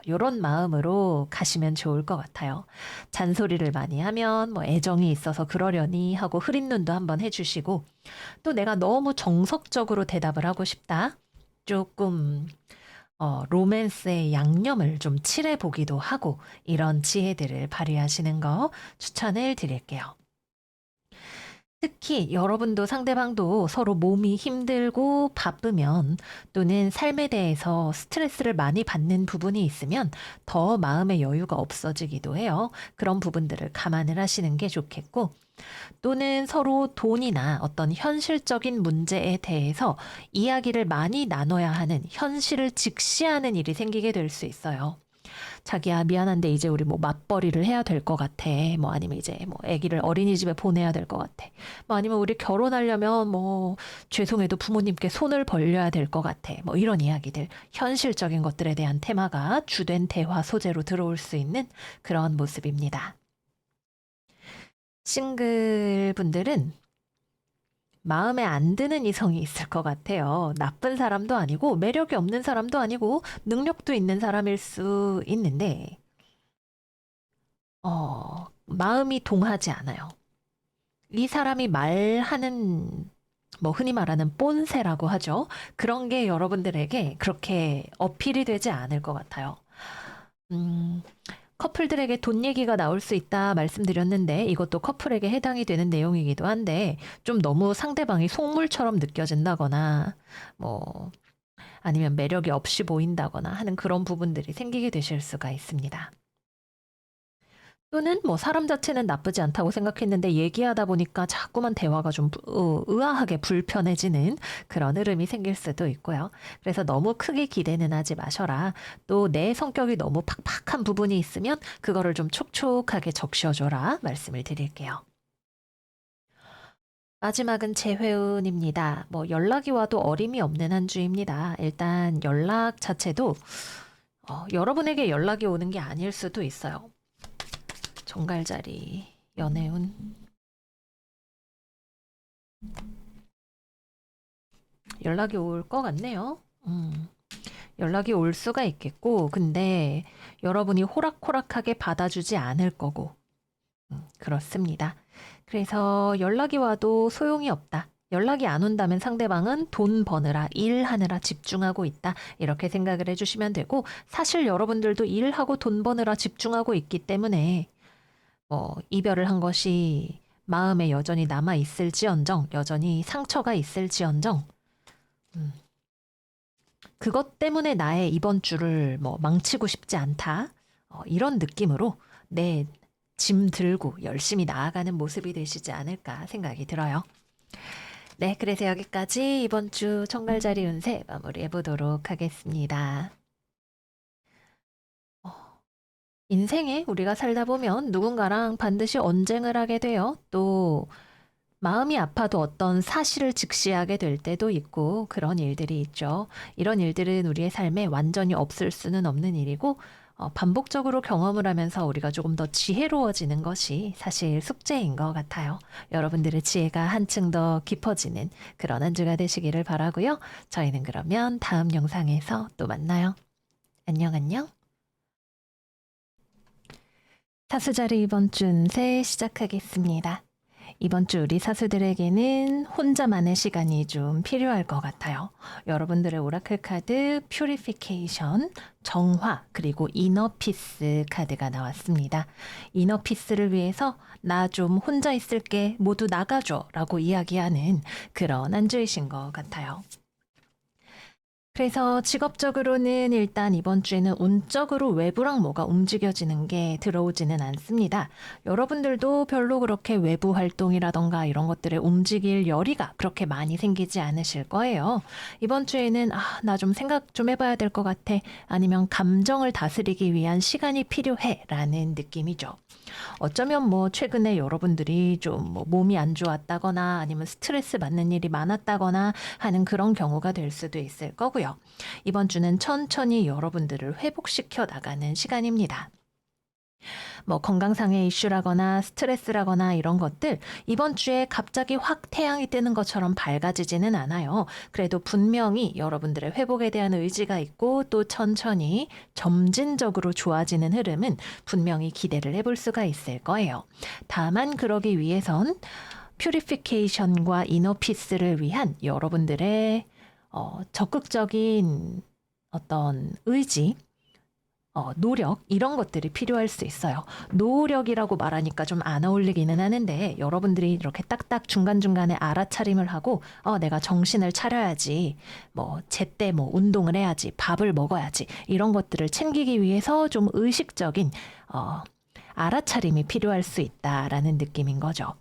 요런 마음으로 가시면 좋을 것 같아요. 잔소리를 많이 하면 뭐 애정이 있어서 그러려니 하고 흐린 눈도 한번 해주시고 또 내가 너무 정석적으로 대답을 하고 싶다. 조금 로맨스의 양념을 좀 칠해보기도 하고 이런 지혜들을 발휘하시는 거 추천을 드릴게요. 특히 여러분도 상대방도 서로 몸이 힘들고 바쁘면 또는 삶에 대해서 스트레스를 많이 받는 부분이 있으면 더 마음의 여유가 없어지기도 해요. 그런 부분들을 감안을 하시는 게 좋겠고 또는 서로 돈이나 어떤 현실적인 문제에 대해서 이야기를 많이 나눠야 하는 현실을 직시하는 일이 생기게 될 수 있어요. 자기야 미안한데 이제 우리 뭐 맞벌이를 해야 될 것 같아. 뭐 아니면 이제 뭐 아기를 어린이집에 보내야 될 것 같아. 뭐 아니면 우리 결혼하려면 뭐 죄송해도 부모님께 손을 벌려야 될 것 같아. 뭐 이런 이야기들 현실적인 것들에 대한 테마가 주된 대화 소재로 들어올 수 있는 그런 모습입니다. 싱글 분들은 마음에 안 드는 이성이 있을 것 같아요. 나쁜 사람도 아니고 매력이 없는 사람도 아니고 능력도 있는 사람일 수 있는데 마음이 동하지 않아요. 이 사람이 말하는 뭐 흔히 말하는 뽐새라고 하죠. 그런 게 여러분들에게 그렇게 어필이 되지 않을 것 같아요. 음, 커플들에게 돈 얘기가 나올 수 있다 말씀드렸는데 이것도 커플에게 해당이 되는 내용이기도 한데 좀 너무 상대방이 속물처럼 느껴진다거나 뭐 아니면 매력이 없이 보인다거나 하는 그런 부분들이 생기게 되실 수가 있습니다. 또는 뭐 사람 자체는 나쁘지 않다고 생각했는데 얘기하다 보니까 자꾸만 대화가 좀 의아하게 불편해지는 그런 흐름이 생길 수도 있고요. 그래서 너무 크게 기대는 하지 마셔라. 또 내 성격이 너무 팍팍한 부분이 있으면 그거를 좀 촉촉하게 적셔줘라 말씀을 드릴게요. 마지막은 재회운입니다. 뭐 연락이 와도 어림이 없는 한 주입니다. 일단 연락 자체도 여러분에게 연락이 오는 게 아닐 수도 있어요. 정갈자리, 연애운. 연락이 올 것 같네요. 연락이 올 수가 있겠고, 근데 여러분이 호락호락하게 받아주지 않을 거고, 그렇습니다. 그래서 연락이 와도 소용이 없다. 연락이 안 온다면 상대방은 돈 버느라 일하느라 집중하고 있다. 이렇게 생각을 해주시면 되고, 사실 여러분들도 일하고 돈 버느라 집중하고 있기 때문에 이별을 한 것이 마음에 여전히 남아 있을지언정, 여전히 상처가 있을지언정, 그것 때문에 나의 이번 주를 뭐 망치고 싶지 않다. 이런 느낌으로 내 짐 들고 열심히 나아가는 모습이 되시지 않을까 생각이 들어요. 네, 그래서 여기까지 이번 주 정갈자리 운세 마무리해 보도록 하겠습니다. 인생에 우리가 살다 보면 누군가랑 반드시 언쟁을 하게 돼요. 또 마음이 아파도 어떤 사실을 직시하게 될 때도 있고 그런 일들이 있죠. 이런 일들은 우리의 삶에 완전히 없을 수는 없는 일이고 반복적으로 경험을 하면서 우리가 조금 더 지혜로워지는 것이 사실 숙제인 것 같아요. 여러분들의 지혜가 한층 더 깊어지는 그런 한 주가 되시기를 바라고요. 저희는 그러면 다음 영상에서 또 만나요. 안녕 안녕. 사수자리 이번 주 운세 시작하겠습니다. 이번 주 우리 사수들에게는 혼자만의 시간이 좀 필요할 것 같아요. 여러분들의 오라클 카드 퓨리피케이션, 정화, 그리고 이너피스 카드가 나왔습니다. 이너피스를 위해서 나 좀 혼자 있을게 모두 나가줘 라고 이야기하는 그런 한 주이신 것 같아요. 그래서 직업적으로는 일단 이번 주에는 운적으로 외부랑 뭐가 움직여지는 게 들어오지는 않습니다. 여러분들도 별로 그렇게 외부 활동이라던가 이런 것들에 움직일 열의가 그렇게 많이 생기지 않으실 거예요. 이번 주에는 나 좀 생각 좀 해봐야 될 것 같아. 아니면 감정을 다스리기 위한 시간이 필요해 라는 느낌이죠. 어쩌면 뭐 최근에 여러분들이 좀 뭐 몸이 안 좋았다거나 아니면 스트레스 받는 일이 많았다거나 하는 그런 경우가 될 수도 있을 거고요. 이번 주는 천천히 여러분들을 회복시켜 나가는 시간입니다. 뭐 건강상의 이슈라거나 스트레스라거나 이런 것들 이번 주에 갑자기 확 태양이 뜨는 것처럼 밝아지지는 않아요. 그래도 분명히 여러분들의 회복에 대한 의지가 있고 또 천천히 점진적으로 좋아지는 흐름은 분명히 기대를 해볼 수가 있을 거예요. 다만 그러기 위해선 퓨리피케이션과 이너피스를 위한 여러분들의 적극적인 어떤 의지 노력 이런 것들이 필요할 수 있어요. 노력이라고 말하니까 좀 안 어울리기는 하는데 여러분들이 이렇게 딱딱 중간중간에 알아차림을 하고 내가 정신을 차려야지 뭐 제때 뭐 운동을 해야지 밥을 먹어야지 이런 것들을 챙기기 위해서 좀 의식적인 알아차림이 필요할 수 있다라는 느낌인 거죠.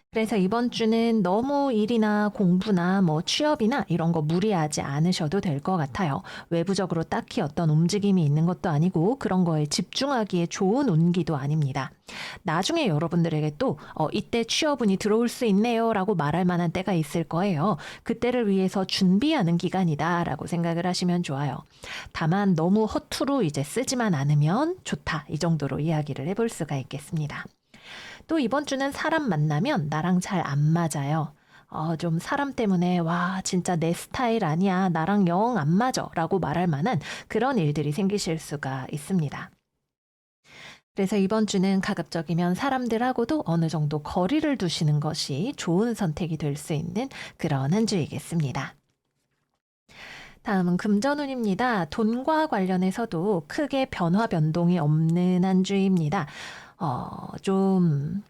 그래서 이번 주는 너무 일이나 공부나 뭐 취업이나 이런 거 무리하지 않으셔도 될 것 같아요. 외부적으로 딱히 어떤 움직임이 있는 것도 아니고 그런 거에 집중하기에 좋은 운기도 아닙니다. 나중에 여러분들에게 또 이때 취업운이 들어올 수 있네요 라고 말할 만한 때가 있을 거예요. 그때를 위해서 준비하는 기간이다 라고 생각을 하시면 좋아요. 다만 너무 허투루 이제 쓰지만 않으면 좋다 이 정도로 이야기를 해볼 수가 있겠습니다. 또 이번 주는 사람 만나면 나랑 잘 안 맞아요. 좀 사람 때문에 와 진짜 내 스타일 아니야 나랑 영 안 맞아 라고 말할 만한 그런 일들이 생기실 수가 있습니다. 그래서 이번 주는 가급적이면 사람들하고도 어느 정도 거리를 두시는 것이 좋은 선택이 될 수 있는 그런 한 주이겠습니다. 다음은 금전운입니다. 돈과 관련해서도 크게 변화 변동이 없는 한 주입니다. 좀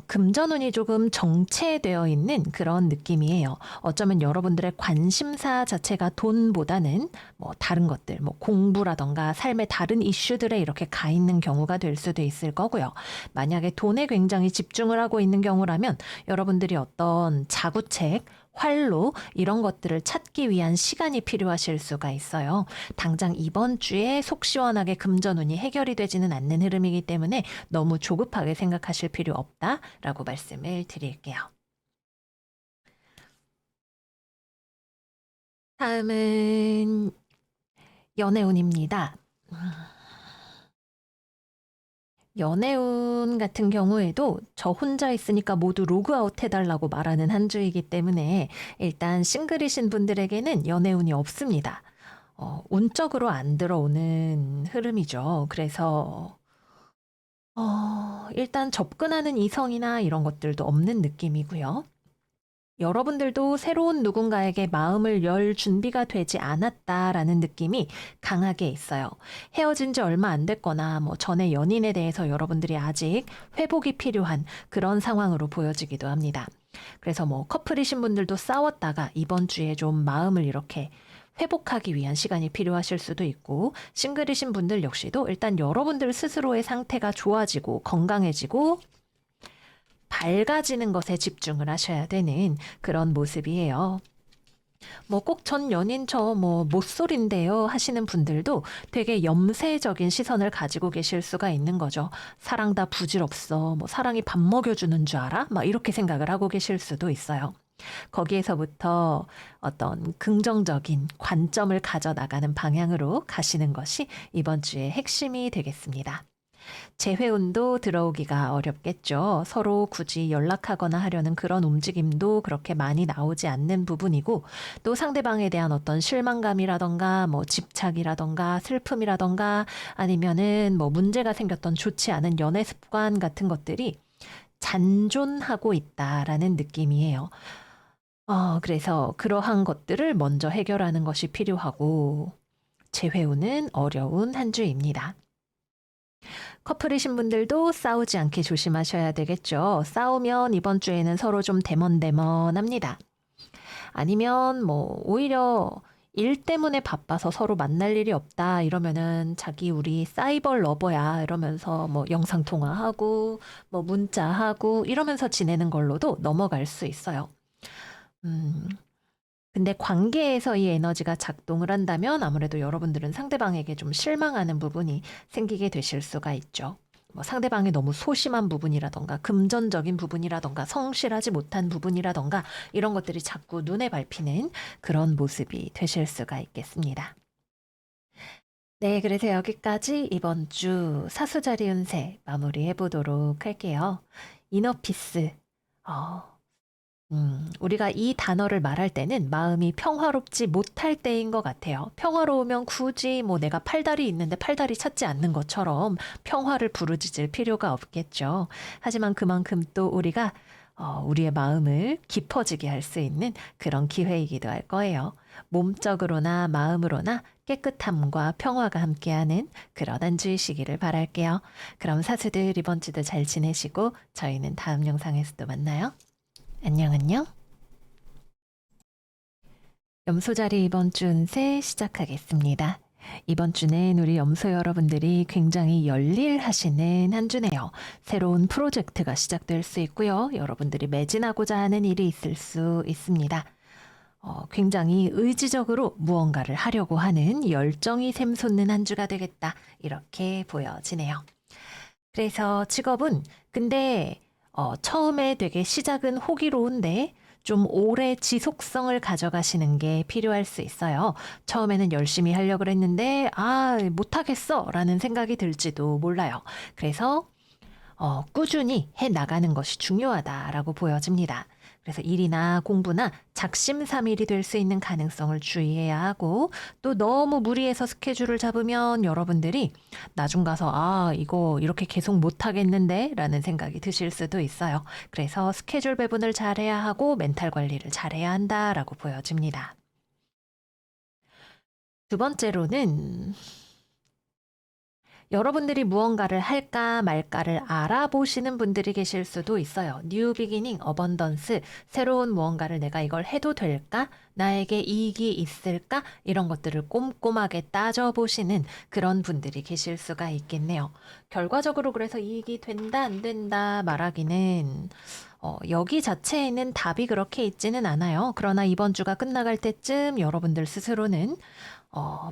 금전운이 조금 정체되어 있는 그런 느낌이에요. 어쩌면 여러분들의 관심사 자체가 돈보다는 뭐 다른 것들, 뭐 공부라던가 삶의 다른 이슈들에 이렇게 가 있는 경우가 될 수도 있을 거고요. 만약에 돈에 굉장히 집중을 하고 있는 경우라면 여러분들이 어떤 자구책, 활로 이런 것들을 찾기 위한 시간이 필요하실 수가 있어요. 당장 이번 주에 속 시원하게 금전운이 해결이 되지는 않는 흐름이기 때문에 너무 조급하게 생각하실 필요 없다라고 말씀을 드릴게요. 다음은 연애운입니다. 연애운 같은 경우에도 저 혼자 있으니까 모두 로그아웃 해달라고 말하는 한 주이기 때문에 일단 싱글이신 분들에게는 연애운이 없습니다. 운적으로 안 들어오는 흐름이죠. 그래서 일단 접근하는 이성이나 이런 것들도 없는 느낌이고요. 여러분들도 새로운 누군가에게 마음을 열 준비가 되지 않았다라는 느낌이 강하게 있어요. 헤어진 지 얼마 안 됐거나 뭐 전에 연인에 대해서 여러분들이 아직 회복이 필요한 그런 상황으로 보여지기도 합니다. 그래서 뭐 커플이신 분들도 싸웠다가 이번 주에 좀 마음을 이렇게 회복하기 위한 시간이 필요하실 수도 있고, 싱글이신 분들 역시도 일단 여러분들 스스로의 상태가 좋아지고 건강해지고 밝아지는 것에 집중을 하셔야 되는 그런 모습이에요. 뭐 꼭 전 연인 저 뭐 못소린데요 하시는 분들도 되게 염세적인 시선을 가지고 계실 수가 있는 거죠. 사랑 다 부질없어. 뭐 사랑이 밥 먹여주는 줄 알아? 막 이렇게 생각을 하고 계실 수도 있어요. 거기에서부터 어떤 긍정적인 관점을 가져 나가는 방향으로 가시는 것이 이번 주의 핵심이 되겠습니다. 재회운도 들어오기가 어렵겠죠. 서로 굳이 연락하거나 하려는 그런 움직임도 그렇게 많이 나오지 않는 부분이고, 또 상대방에 대한 어떤 실망감이라던가 뭐 집착이라던가 슬픔이라던가 아니면은 뭐 문제가 생겼던 좋지 않은 연애 습관 같은 것들이 잔존하고 있다라는 느낌이에요. 그래서 그러한 것들을 먼저 해결하는 것이 필요하고, 재회운은 어려운 한 주입니다. 커플이신 분들도 싸우지 않게 조심하셔야 되겠죠. 싸우면 이번 주에는 서로 좀 대먼대먼합니다. 아니면 뭐 오히려 일 때문에 바빠서 서로 만날 일이 없다 이러면은 자기 우리 사이버 러버야 이러면서 뭐 영상 통화하고 뭐 문자하고 이러면서 지내는 걸로도 넘어갈 수 있어요. 음, 근데 관계에서 이 에너지가 작동을 한다면 아무래도 여러분들은 상대방에게 좀 실망하는 부분이 생기게 되실 수가 있죠. 뭐 상대방이 너무 소심한 부분이라던가 금전적인 부분이라던가 성실하지 못한 부분이라던가 이런 것들이 자꾸 눈에 밟히는 그런 모습이 되실 수가 있겠습니다. 네, 그래서 여기까지 이번 주 사수자리 운세 마무리해 보도록 할게요. 이너피스. 우리가 이 단어를 말할 때는 마음이 평화롭지 못할 때인 것 같아요. 평화로우면 굳이 뭐 내가 팔다리 있는데 팔다리 찾지 않는 것처럼 평화를 부르짖을 필요가 없겠죠. 하지만 그만큼 또 우리가 우리의 마음을 깊어지게 할 수 있는 그런 기회이기도 할 거예요. 몸적으로나 마음으로나 깨끗함과 평화가 함께하는 그런 한 주이시기를 바랄게요. 그럼 사수들 이번 주도 잘 지내시고 저희는 다음 영상에서도 만나요. 안녕, 안녕. 염소자리 이번 주 운세 시작하겠습니다. 이번 주는 우리 염소 여러분들이 굉장히 열일하시는 한 주네요. 새로운 프로젝트가 시작될 수 있고요. 여러분들이 매진하고자 하는 일이 있을 수 있습니다. 굉장히 의지적으로 무언가를 하려고 하는 열정이 샘솟는 한 주가 되겠다. 이렇게 보여지네요. 그래서 직업은 근데 처음에 되게 시작은 호기로운데 좀 오래 지속성을 가져가시는 게 필요할 수 있어요. 처음에는 열심히 하려고 그랬는데 못하겠어 라는 생각이 들지도 몰라요. 그래서 꾸준히 해 나가는 것이 중요하다라고 보여집니다. 그래서 일이나 공부나 작심삼일이 될 수 있는 가능성을 주의해야 하고 또 너무 무리해서 스케줄을 잡으면 여러분들이 나중 가서 아, 이거 이렇게 계속 못 하겠는데 라는 생각이 드실 수도 있어요. 그래서 스케줄 배분을 잘해야 하고 멘탈 관리를 잘해야 한다라고 보여집니다. 두 번째로는 여러분들이 무언가를 할까 말까를 알아보시는 분들이 계실 수도 있어요. 뉴 비기닝, 어번던스, 새로운 무언가를 내가 이걸 해도 될까? 나에게 이익이 있을까? 이런 것들을 꼼꼼하게 따져보시는 그런 분들이 계실 수가 있겠네요. 결과적으로 그래서 이익이 된다, 안 된다 말하기는 여기 자체에는 답이 그렇게 있지는 않아요. 그러나 이번 주가 끝나갈 때쯤 여러분들 스스로는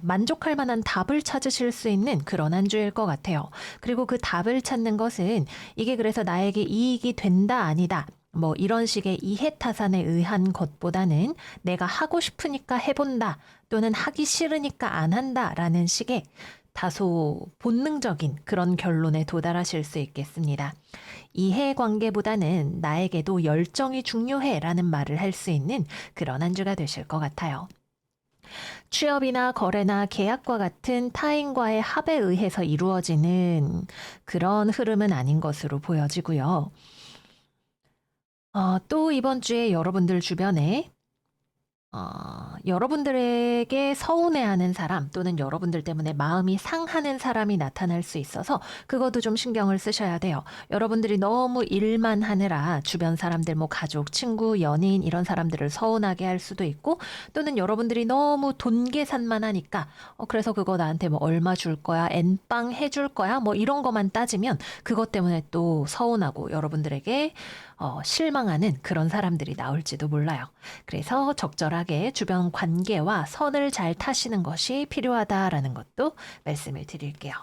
만족할 만한 답을 찾으실 수 있는 그런 한 주일 것 같아요. 그리고 그 답을 찾는 것은 이게 그래서 나에게 이익이 된다, 아니다. 뭐 이런 식의 이해타산에 의한 것보다는 내가 하고 싶으니까 해본다 또는 하기 싫으니까 안 한다라는 식의 다소 본능적인 그런 결론에 도달하실 수 있겠습니다. 이해관계보다는 나에게도 열정이 중요해라는 말을 할 수 있는 그런 한 주가 되실 것 같아요. 취업이나 거래나 계약과 같은 타인과의 합에 의해서 이루어지는 그런 흐름은 아닌 것으로 보여지고요. 또 이번 주에 여러분들 주변에 여러분들에게 서운해하는 사람 또는 여러분들 때문에 마음이 상하는 사람이 나타날 수 있어서 그것도 좀 신경을 쓰셔야 돼요. 여러분들이 너무 일만 하느라 주변 사람들, 뭐 가족, 친구, 연인 이런 사람들을 서운하게 할 수도 있고 또는 여러분들이 너무 돈 계산만 하니까 그래서 그거 나한테 뭐 얼마 줄 거야, 엔빵 해줄 거야 뭐 이런 것만 따지면 그것 때문에 또 서운하고 여러분들에게 실망하는 그런 사람들이 나올지도 몰라요. 그래서 적절하게 주변 관계와 선을 잘 타시는 것이 필요하다라는 것도 말씀을 드릴게요.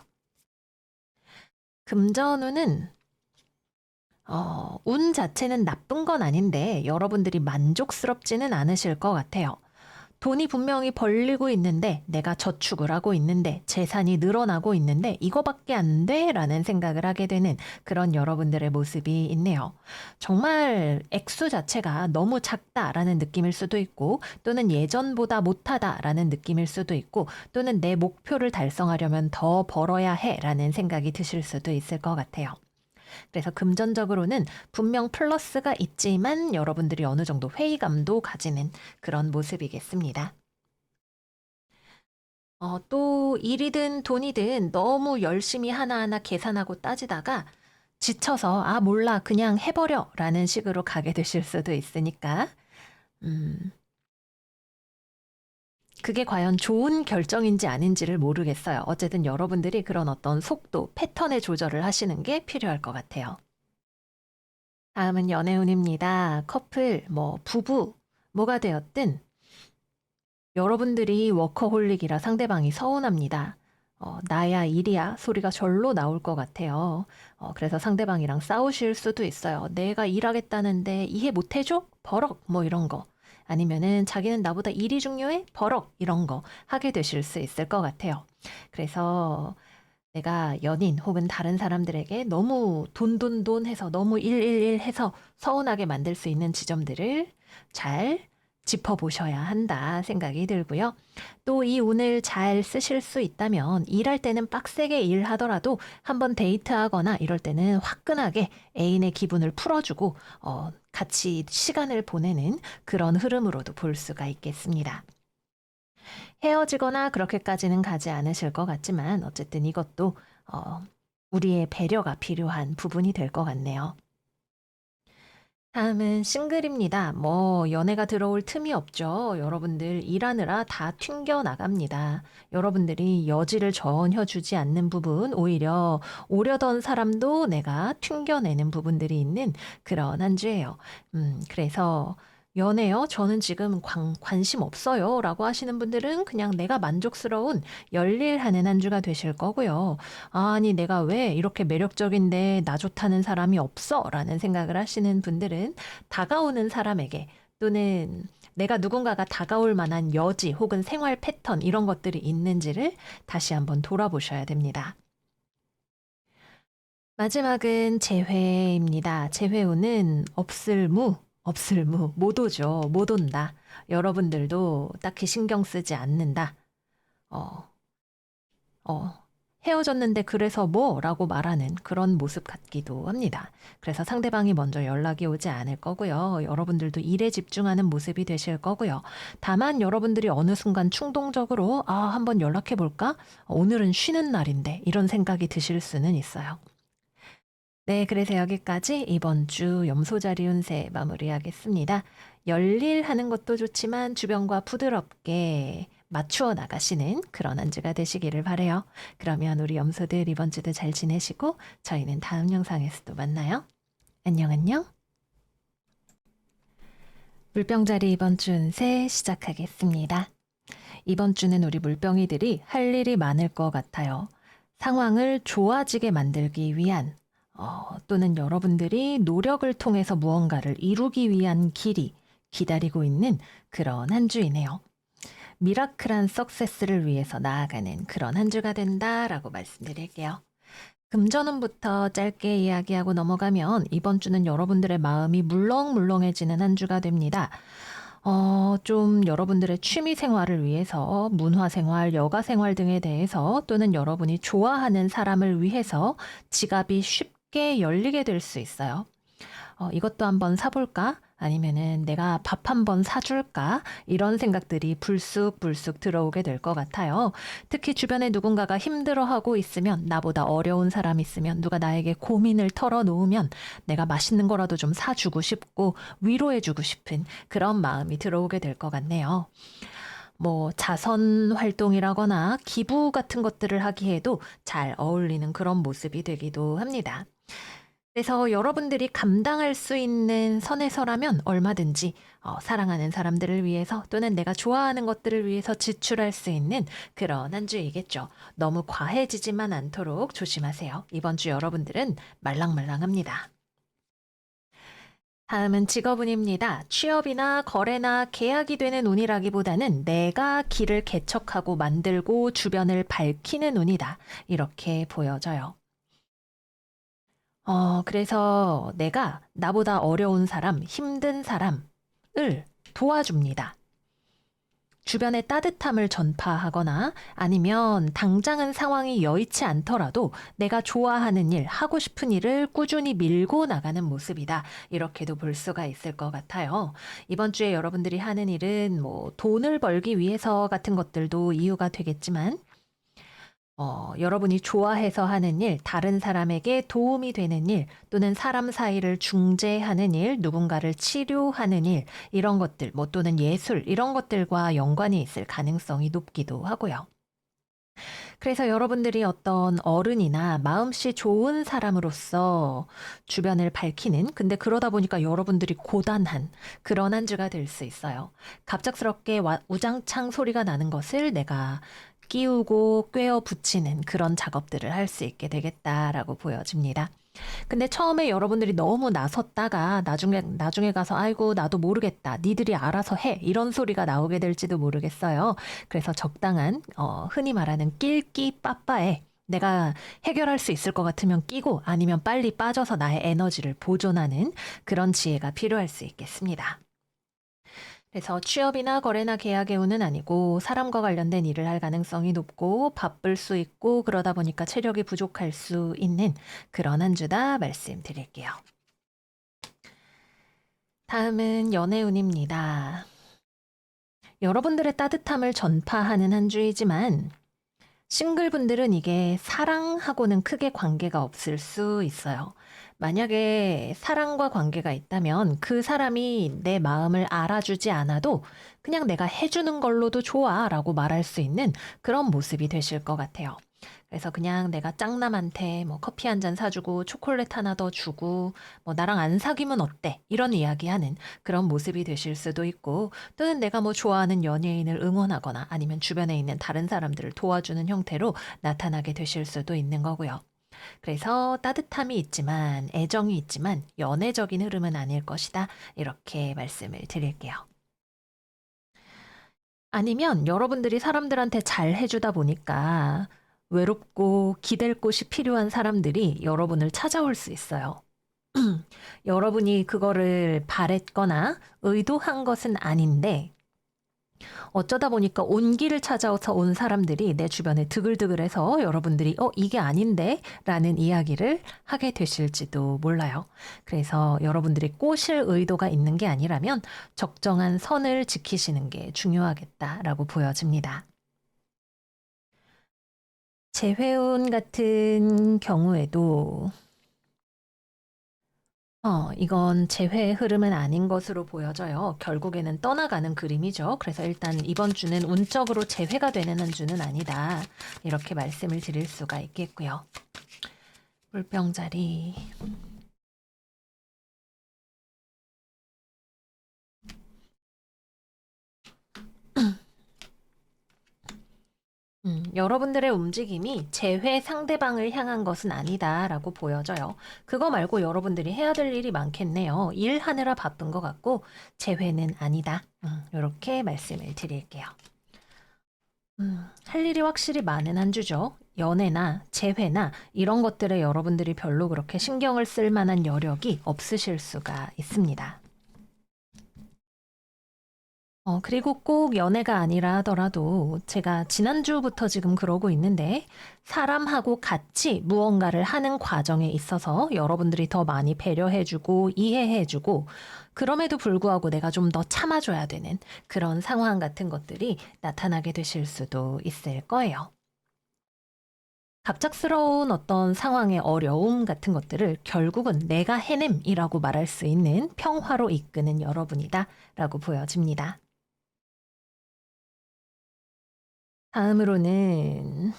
금전운은 운 자체는 나쁜 건 아닌데 여러분들이 만족스럽지는 않으실 것 같아요. 돈이 분명히 벌리고 있는데 내가 저축을 하고 있는데 재산이 늘어나고 있는데 이거밖에 안 돼? 라는 생각을 하게 되는 그런 여러분들의 모습이 있네요. 정말 액수 자체가 너무 작다라는 느낌일 수도 있고 또는 예전보다 못하다라는 느낌일 수도 있고 또는 내 목표를 달성하려면 더 벌어야 해라는 생각이 드실 수도 있을 것 같아요. 그래서 금전적으로는 분명 플러스가 있지만 여러분들이 어느 정도 회의감도 가지는 그런 모습이겠습니다. 또 일이든 돈이든 너무 열심히 하나하나 계산하고 따지다가 지쳐서 아, 몰라, 그냥 해버려 라는 식으로 가게 되실 수도 있으니까, 음, 그게 과연 좋은 결정인지 아닌지를 모르겠어요. 어쨌든 여러분들이 그런 어떤 속도, 패턴의 조절을 하시는 게 필요할 것 같아요. 다음은 연애운입니다. 커플, 뭐, 부부, 뭐가 되었든 여러분들이 워커홀릭이라 상대방이 서운합니다. 나야 일이야 소리가 절로 나올 것 같아요. 그래서 상대방이랑 싸우실 수도 있어요. 내가 일하겠다는데 이해 못 해줘? 버럭 뭐 이런 거. 아니면은 자기는 나보다 일이 중요해? 버럭 이런 거 하게 되실 수 있을 것 같아요. 그래서 내가 연인 혹은 다른 사람들에게 너무 돈 해서 너무 일 해서 서운하게 만들 수 있는 지점들을 잘 짚어보셔야 한다 생각이 들고요. 또 이 운을 잘 쓰실 수 있다면 일할 때는 빡세게 일하더라도 한번 데이트하거나 이럴 때는 화끈하게 애인의 기분을 풀어주고 같이 시간을 보내는 그런 흐름으로도 볼 수가 있겠습니다. 헤어지거나 그렇게까지는 가지 않으실 것 같지만 어쨌든 이것도 어, 우리의 배려가 필요한 부분이 될 것 같네요. 다음은 싱글입니다. 뭐 연애가 들어올 틈이 없죠. 여러분들 일하느라 다 튕겨 나갑니다. 여러분들이 여지를 전혀 주지 않는 부분, 오히려 오려던 사람도 내가 튕겨내는 부분들이 있는 그런 한 주예요. 그래서 연애요? 저는 지금 관심 없어요. 라고 하시는 분들은 그냥 내가 만족스러운 열일하는 한 주가 되실 거고요. 아니, 내가 왜 이렇게 매력적인데 나 좋다는 사람이 없어? 라는 생각을 하시는 분들은 다가오는 사람에게 또는 내가 누군가가 다가올 만한 여지 혹은 생활 패턴 이런 것들이 있는지를 다시 한번 돌아보셔야 됩니다. 마지막은 재회입니다. 재회운은 없을 무, 없을무, 못 오죠. 못 온다. 여러분들도 딱히 신경 쓰지 않는다. 어, 어, 헤어졌는데 그래서 뭐? 라고 말하는 그런 모습 같기도 합니다. 그래서 상대방이 먼저 연락이 오지 않을 거고요. 여러분들도 일에 집중하는 모습이 되실 거고요. 다만 여러분들이 어느 순간 충동적으로 한번 연락해 볼까? 오늘은 쉬는 날인데 이런 생각이 드실 수는 있어요. 네, 그래서 여기까지 이번 주 염소자리 운세 마무리하겠습니다. 열일하는 것도 좋지만 주변과 부드럽게 맞추어 나가시는 그런 한 주가 되시기를 바래요. 그러면 우리 염소들 이번 주도 잘 지내시고 저희는 다음 영상에서 또 만나요. 안녕 안녕. 물병자리 이번 주 운세 시작하겠습니다. 이번 주는 우리 물병이들이 할 일이 많을 것 같아요. 상황을 좋아지게 만들기 위한 또는 여러분들이 노력을 통해서 무언가를 이루기 위한 길이 기다리고 있는 그런 한 주이네요. 미라클한 석세스를 위해서 나아가는 그런 한 주가 된다라고 말씀드릴게요. 금전운부터 짧게 이야기하고 넘어가면 이번 주는 여러분들의 마음이 물렁물렁해지는 한 주가 됩니다. 좀 여러분들의 취미 생활을 위해서 문화 생활, 여가 생활 등에 대해서 또는 여러분이 좋아하는 사람을 위해서 지갑이 쉽게 열리게 될 수 있어요. 이것도 한번 사볼까? 아니면은 내가 밥 한번 사줄까? 이런 생각들이 불쑥불쑥 들어오게 될 것 같아요. 특히 주변에 누군가가 힘들어하고 있으면, 나보다 어려운 사람 있으면, 누가 나에게 고민을 털어놓으면 내가 맛있는 거라도 좀 사주고 싶고 위로해주고 싶은 그런 마음이 들어오게 될 것 같네요. 뭐 자선 활동이라거나 기부 같은 것들을 하기에도 잘 어울리는 그런 모습이 되기도 합니다. 그래서 여러분들이 감당할 수 있는 선에서라면 얼마든지 사랑하는 사람들을 위해서 또는 내가 좋아하는 것들을 위해서 지출할 수 있는 그런 한 주이겠죠. 너무 과해지지만 않도록 조심하세요. 이번 주 여러분들은 말랑말랑합니다. 다음은 직업운입니다. 취업이나 거래나 계약이 되는 운이라기보다는 내가 길을 개척하고 만들고 주변을 밝히는 운이다. 이렇게 보여져요. 그래서 내가 나보다 어려운 사람, 힘든 사람을 도와줍니다. 주변에 따뜻함을 전파하거나 아니면 당장은 상황이 여의치 않더라도 내가 좋아하는 일, 하고 싶은 일을 꾸준히 밀고 나가는 모습이다. 이렇게도 볼 수가 있을 것 같아요. 이번 주에 여러분들이 하는 일은 뭐 돈을 벌기 위해서 같은 것들도 이유가 되겠지만 여러분이 좋아해서 하는 일, 다른 사람에게 도움이 되는 일, 또는 사람 사이를 중재하는 일, 누군가를 치료하는 일, 이런 것들, 뭐 또는 예술, 이런 것들과 연관이 있을 가능성이 높기도 하고요. 그래서 여러분들이 어떤 어른이나 마음씨 좋은 사람으로서 주변을 밝히는, 근데 그러다 보니까 여러분들이 고단한 그런 한 주가 될 수 있어요. 갑작스럽게 우장창 소리가 나는 것을 내가 끼우고 꿰어 붙이는 그런 작업들을 할 수 있게 되겠다라고 보여집니다. 근데 처음에 여러분들이 너무 나섰다가 나중에 가서 아이고 나도 모르겠다. 니들이 알아서 해. 이런 소리가 나오게 될지도 모르겠어요. 그래서 적당한 흔히 말하는 낄끼 빠빠에 내가 해결할 수 있을 것 같으면 끼고 아니면 빨리 빠져서 나의 에너지를 보존하는 그런 지혜가 필요할 수 있겠습니다. 그래서 취업이나 거래나 계약의 운은 아니고 사람과 관련된 일을 할 가능성이 높고 바쁠 수 있고 그러다 보니까 체력이 부족할 수 있는 그런 한 주다 말씀드릴게요. 다음은 연애운입니다. 여러분들의 따뜻함을 전파하는 한 주이지만 싱글분들은 이게 사랑하고는 크게 관계가 없을 수 있어요. 만약에 사랑과 관계가 있다면 그 사람이 내 마음을 알아주지 않아도 그냥 내가 해주는 걸로도 좋아 라고 말할 수 있는 그런 모습이 되실 것 같아요. 그래서 그냥 내가 짱남한테 뭐 커피 한 잔 사주고 초콜릿 하나 더 주고 뭐 나랑 안 사귀면 어때? 이런 이야기하는 그런 모습이 되실 수도 있고 또는 내가 뭐 좋아하는 연예인을 응원하거나 아니면 주변에 있는 다른 사람들을 도와주는 형태로 나타나게 되실 수도 있는 거고요. 그래서 따뜻함이 있지만 애정이 있지만 연애적인 흐름은 아닐 것이다. 이렇게 말씀을 드릴게요. 아니면 여러분들이 사람들한테 잘 해주다 보니까 외롭고 기댈 곳이 필요한 사람들이 여러분을 찾아올 수 있어요. 여러분이 그거를 바랬거나 의도한 것은 아닌데 어쩌다 보니까 온기를 찾아서 온 사람들이 내 주변에 드글드글해서 여러분들이 이게 아닌데 라는 이야기를 하게 되실지도 몰라요. 그래서 여러분들이 꼬실 의도가 있는 게 아니라면 적정한 선을 지키시는 게 중요하겠다라고 보여집니다. 재회운 같은 경우에도 이건 재회의 흐름은 아닌 것으로 보여져요. 결국에는 떠나가는 그림이죠. 그래서 일단 이번 주는 운적으로 재회가 되는 한 주는 아니다. 이렇게 말씀을 드릴 수가 있겠고요. 물병자리. 여러분들의 움직임이 재회 상대방을 향한 것은 아니다라고 보여져요. 그거 말고 여러분들이 해야 될 일이 많겠네요. 일하느라 바쁜 것 같고 재회는 아니다. 이렇게 말씀을 드릴게요. 할 일이 확실히 많은 한 주죠. 연애나 재회나 이런 것들에 여러분들이 별로 그렇게 신경을 쓸 만한 여력이 없으실 수가 있습니다. 그리고 꼭 연애가 아니라 하더라도 제가 지난주부터 지금 그러고 있는데 사람하고 같이 무언가를 하는 과정에 있어서 여러분들이 더 많이 배려해주고 이해해주고 그럼에도 불구하고 내가 좀 더 참아줘야 되는 그런 상황 같은 것들이 나타나게 되실 수도 있을 거예요. 갑작스러운 어떤 상황의 어려움 같은 것들을 결국은 내가 해냄이라고 말할 수 있는 평화로 이끄는 여러분이다 라고 보여집니다. 다음으로는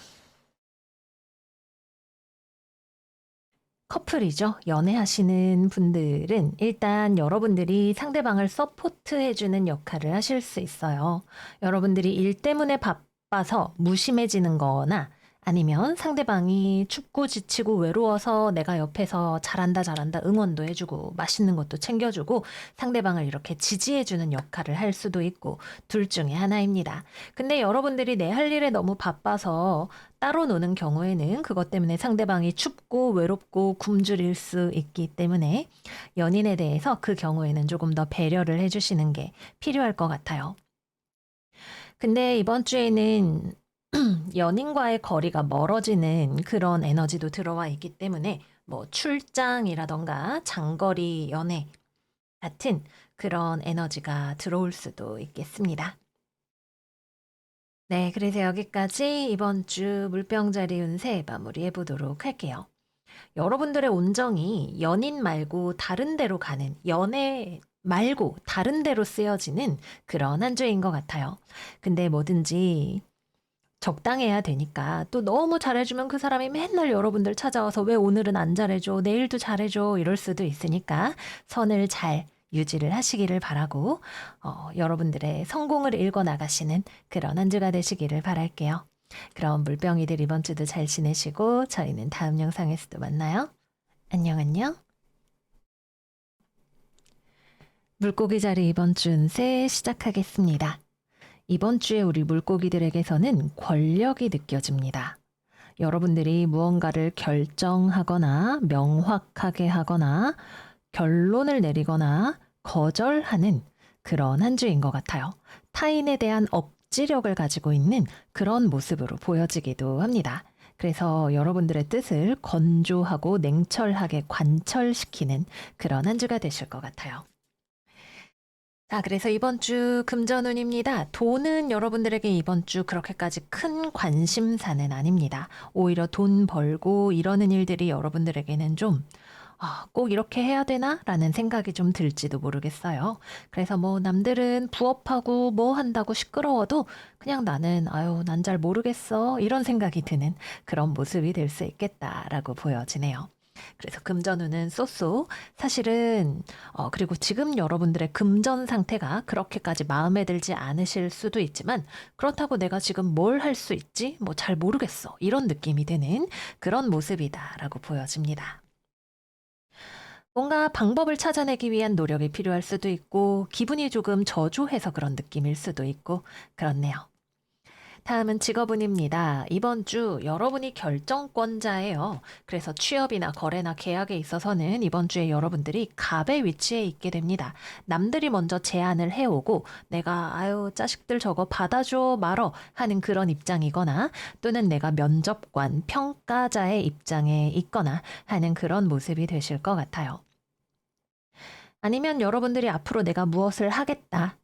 커플이죠. 연애하시는 분들은 일단 여러분들이 상대방을 서포트해주는 역할을 하실 수 있어요. 여러분들이 일 때문에 바빠서 무심해지는 거나 아니면 상대방이 춥고 지치고 외로워서 내가 옆에서 잘한다 잘한다 응원도 해주고 맛있는 것도 챙겨주고 상대방을 이렇게 지지해주는 역할을 할 수도 있고 둘 중에 하나입니다. 근데 여러분들이 내 할 일에 너무 바빠서 따로 노는 경우에는 그것 때문에 상대방이 춥고 외롭고 굶주릴 수 있기 때문에 연인에 대해서 그 경우에는 조금 더 배려를 해주시는 게 필요할 것 같아요. 근데 이번 주에는 연인과의 거리가 멀어지는 그런 에너지도 들어와 있기 때문에 뭐 출장이라던가 장거리 연애 같은 그런 에너지가 들어올 수도 있겠습니다. 네, 그래서 여기까지 이번 주 물병자리 운세 마무리해 보도록 할게요. 여러분들의 온정이 연인 말고 다른 데로 가는, 연애 말고 다른 데로 쓰여지는 그런 한 주인 것 같아요. 근데 뭐든지 적당해야 되니까 또 너무 잘해주면 그 사람이 맨날 여러분들 찾아와서 왜 오늘은 안 잘해줘, 내일도 잘해줘 이럴 수도 있으니까 선을 잘 유지를 하시기를 바라고 여러분들의 성공을 읽어 나가시는 그런 한 주가 되시기를 바랄게요. 그럼 물병이들 이번 주도 잘 지내시고 저희는 다음 영상에서도 만나요. 안녕 안녕. 물고기 자리 이번 주 운세 시작하겠습니다. 이번 주에 우리 물고기들에게서는 권력이 느껴집니다. 여러분들이 무언가를 결정하거나 명확하게 하거나 결론을 내리거나 거절하는 그런 한 주인 것 같아요. 타인에 대한 억지력을 가지고 있는 그런 모습으로 보여지기도 합니다. 그래서 여러분들의 뜻을 건조하고 냉철하게 관철시키는 그런 한 주가 되실 것 같아요. 자, 그래서 이번 주 금전운입니다. 돈은 여러분들에게 이번 주 그렇게까지 큰 관심사는 아닙니다. 오히려 돈 벌고 이러는 일들이 여러분들에게는 좀 꼭 이렇게 해야 되나? 라는 생각이 좀 들지도 모르겠어요. 그래서 뭐 남들은 부업하고 뭐 한다고 시끄러워도 그냥 나는 아유, 난 잘 모르겠어. 이런 생각이 드는 그런 모습이 될 수 있겠다라고 보여지네요. 그래서 금전운은 쏘쏘. 사실은 그리고 지금 여러분들의 금전 상태가 그렇게까지 마음에 들지 않으실 수도 있지만 그렇다고 내가 지금 뭘 할 수 있지? 뭐 잘 모르겠어. 이런 느낌이 드는 그런 모습이다라고 보여집니다. 뭔가 방법을 찾아내기 위한 노력이 필요할 수도 있고 기분이 조금 저조해서 그런 느낌일 수도 있고 그렇네요. 다음은 직업운입니다. 이번 주 여러분이 결정권자예요. 그래서 취업이나 거래나 계약에 있어서는 이번 주에 여러분들이 갑의 위치에 있게 됩니다. 남들이 먼저 제안을 해오고 내가 아유 자식들 저거 받아줘 말어 하는 그런 입장이거나 또는 내가 면접관, 평가자의 입장에 있거나 하는 그런 모습이 되실 것 같아요. 아니면 여러분들이 앞으로 내가 무엇을 하겠다.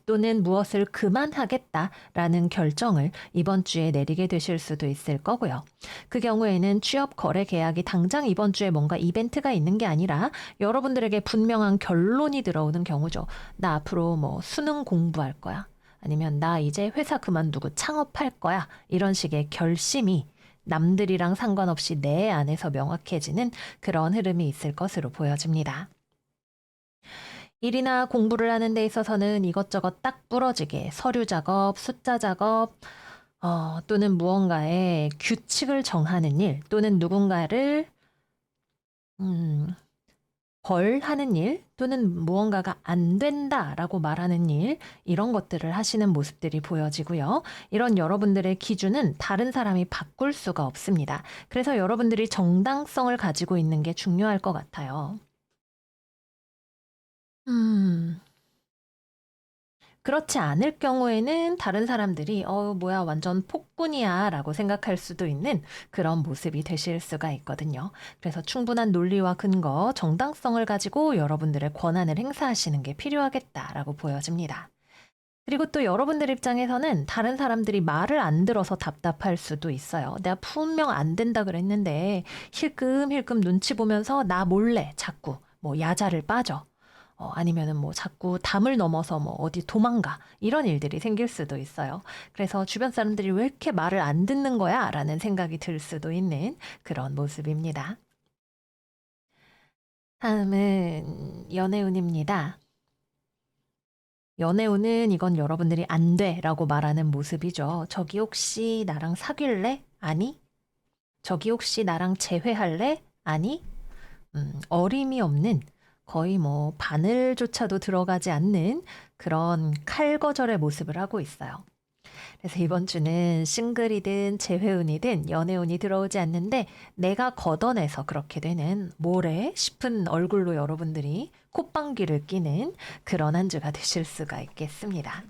또는 무엇을 그만하겠다라는 결정을 이번 주에 내리게 되실 수도 있을 거고요. 그 경우에는 취업 거래 계약이 당장 이번 주에 뭔가 이벤트가 있는 게 아니라 여러분들에게 분명한 결론이 들어오는 경우죠. 나 앞으로 뭐 수능 공부할 거야. 아니면 나 이제 회사 그만두고 창업할 거야. 이런 식의 결심이 남들이랑 상관없이 내 안에서 명확해지는 그런 흐름이 있을 것으로 보여집니다. 일이나 공부를 하는 데 있어서는 이것저것 딱 부러지게 서류 작업, 숫자 작업, 또는 무언가의 규칙을 정하는 일, 또는 누군가를 음, 벌하는 일, 또는 무언가가 안 된다라고 말하는 일, 이런 것들을 하시는 모습들이 보여지고요. 이런 여러분들의 기준은 다른 사람이 바꿀 수가 없습니다. 그래서 여러분들이 정당성을 가지고 있는 게 중요할 것 같아요. 음. 그렇지 않을 경우에는 다른 사람들이 뭐야, 완전 폭군이야 라고 생각할 수도 있는 그런 모습이 되실 수가 있거든요. 그래서 충분한 논리와 근거, 정당성을 가지고 여러분들의 권한을 행사하시는 게 필요하겠다라고 보여집니다. 그리고 또 여러분들 입장에서는 다른 사람들이 말을 안 들어서 답답할 수도 있어요. 내가 분명 안 된다 그랬는데 힐끔힐끔 눈치 보면서 나 몰래 자꾸 뭐 야자를 빠져. 아니면은 뭐 자꾸 담을 넘어서 뭐 어디 도망가. 이런 일들이 생길 수도 있어요. 그래서 주변 사람들이 왜 이렇게 말을 안 듣는 거야? 라는 생각이 들 수도 있는 그런 모습입니다. 다음은 연애운입니다. 연애운은 이건 여러분들이 안 돼 라고 말하는 모습이죠. 저기 혹시 나랑 사귈래? 아니? 저기 혹시 나랑 재회할래? 아니? 어림이 없는 거의 뭐 바늘조차도 들어가지 않는 그런 칼거절의 모습을 하고 있어요. 그래서 이번 주는 싱글이든 재회운이든 연애운이 들어오지 않는데 내가 걷어내서 그렇게 되는 뭐래 싶은 얼굴로 여러분들이 콧방귀를 끼는 그런 한 주가 되실 수가 있겠습니다.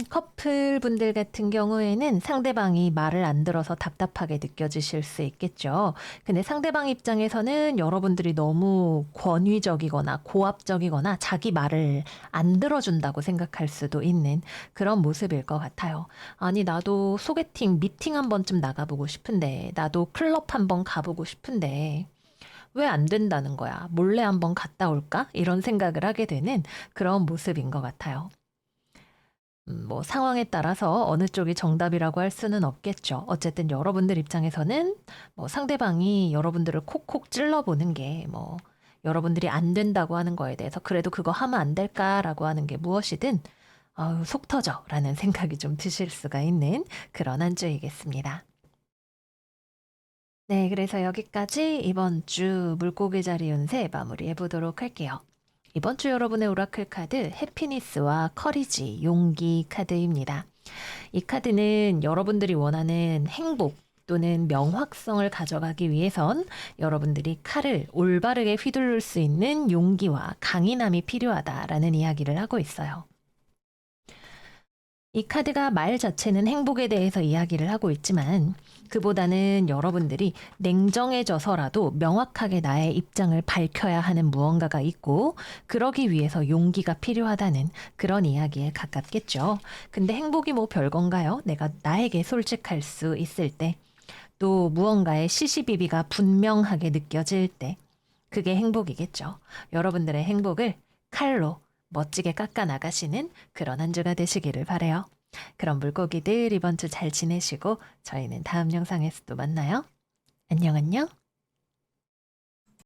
커플분들 같은 경우에는 상대방이 말을 안 들어서 답답하게 느껴지실 수 있겠죠. 근데 상대방 입장에서는 여러분들이 너무 권위적이거나 고압적이거나 자기 말을 안 들어준다고 생각할 수도 있는 그런 모습일 것 같아요. 아니, 나도 소개팅, 미팅 한 번쯤 나가보고 싶은데, 나도 클럽 한 번 가보고 싶은데, 왜 안 된다는 거야? 몰래 한번 갔다 올까? 이런 생각을 하게 되는 그런 모습인 것 같아요. 뭐 상황에 따라서 어느 쪽이 정답이라고 할 수는 없겠죠. 어쨌든 여러분들 입장에서는 뭐 상대방이 여러분들을 콕콕 찔러보는 게 뭐 여러분들이 안 된다고 하는 거에 대해서 그래도 그거 하면 안 될까라고 하는 게 무엇이든 아우, 속 터져라는 생각이 좀 드실 수가 있는 그런 한 주이겠습니다. 네, 그래서 여기까지 이번 주 물고기 자리 운세 마무리해 보도록 할게요. 이번 주 여러분의 오라클 카드 해피니스와 커리지, 용기 카드입니다. 이 카드는 여러분들이 원하는 행복 또는 명확성을 가져가기 위해선 여러분들이 칼을 올바르게 휘두를 수 있는 용기와 강인함이 필요하다라는 이야기를 하고 있어요. 이 카드가 말 자체는 행복에 대해서 이야기를 하고 있지만 그보다는 여러분들이 냉정해져서라도 명확하게 나의 입장을 밝혀야 하는 무언가가 있고 그러기 위해서 용기가 필요하다는 그런 이야기에 가깝겠죠. 근데 행복이 뭐 별건가요? 내가 나에게 솔직할 수 있을 때, 또 무언가의 시시비비가 분명하게 느껴질 때, 그게 행복이겠죠. 여러분들의 행복을 칼로 멋지게 깎아 나가시는 그런 한 주가 되시기를 바래요. 그럼 물고기들 이번 주 잘 지내시고 저희는 다음 영상에서 또 만나요. 안녕 안녕.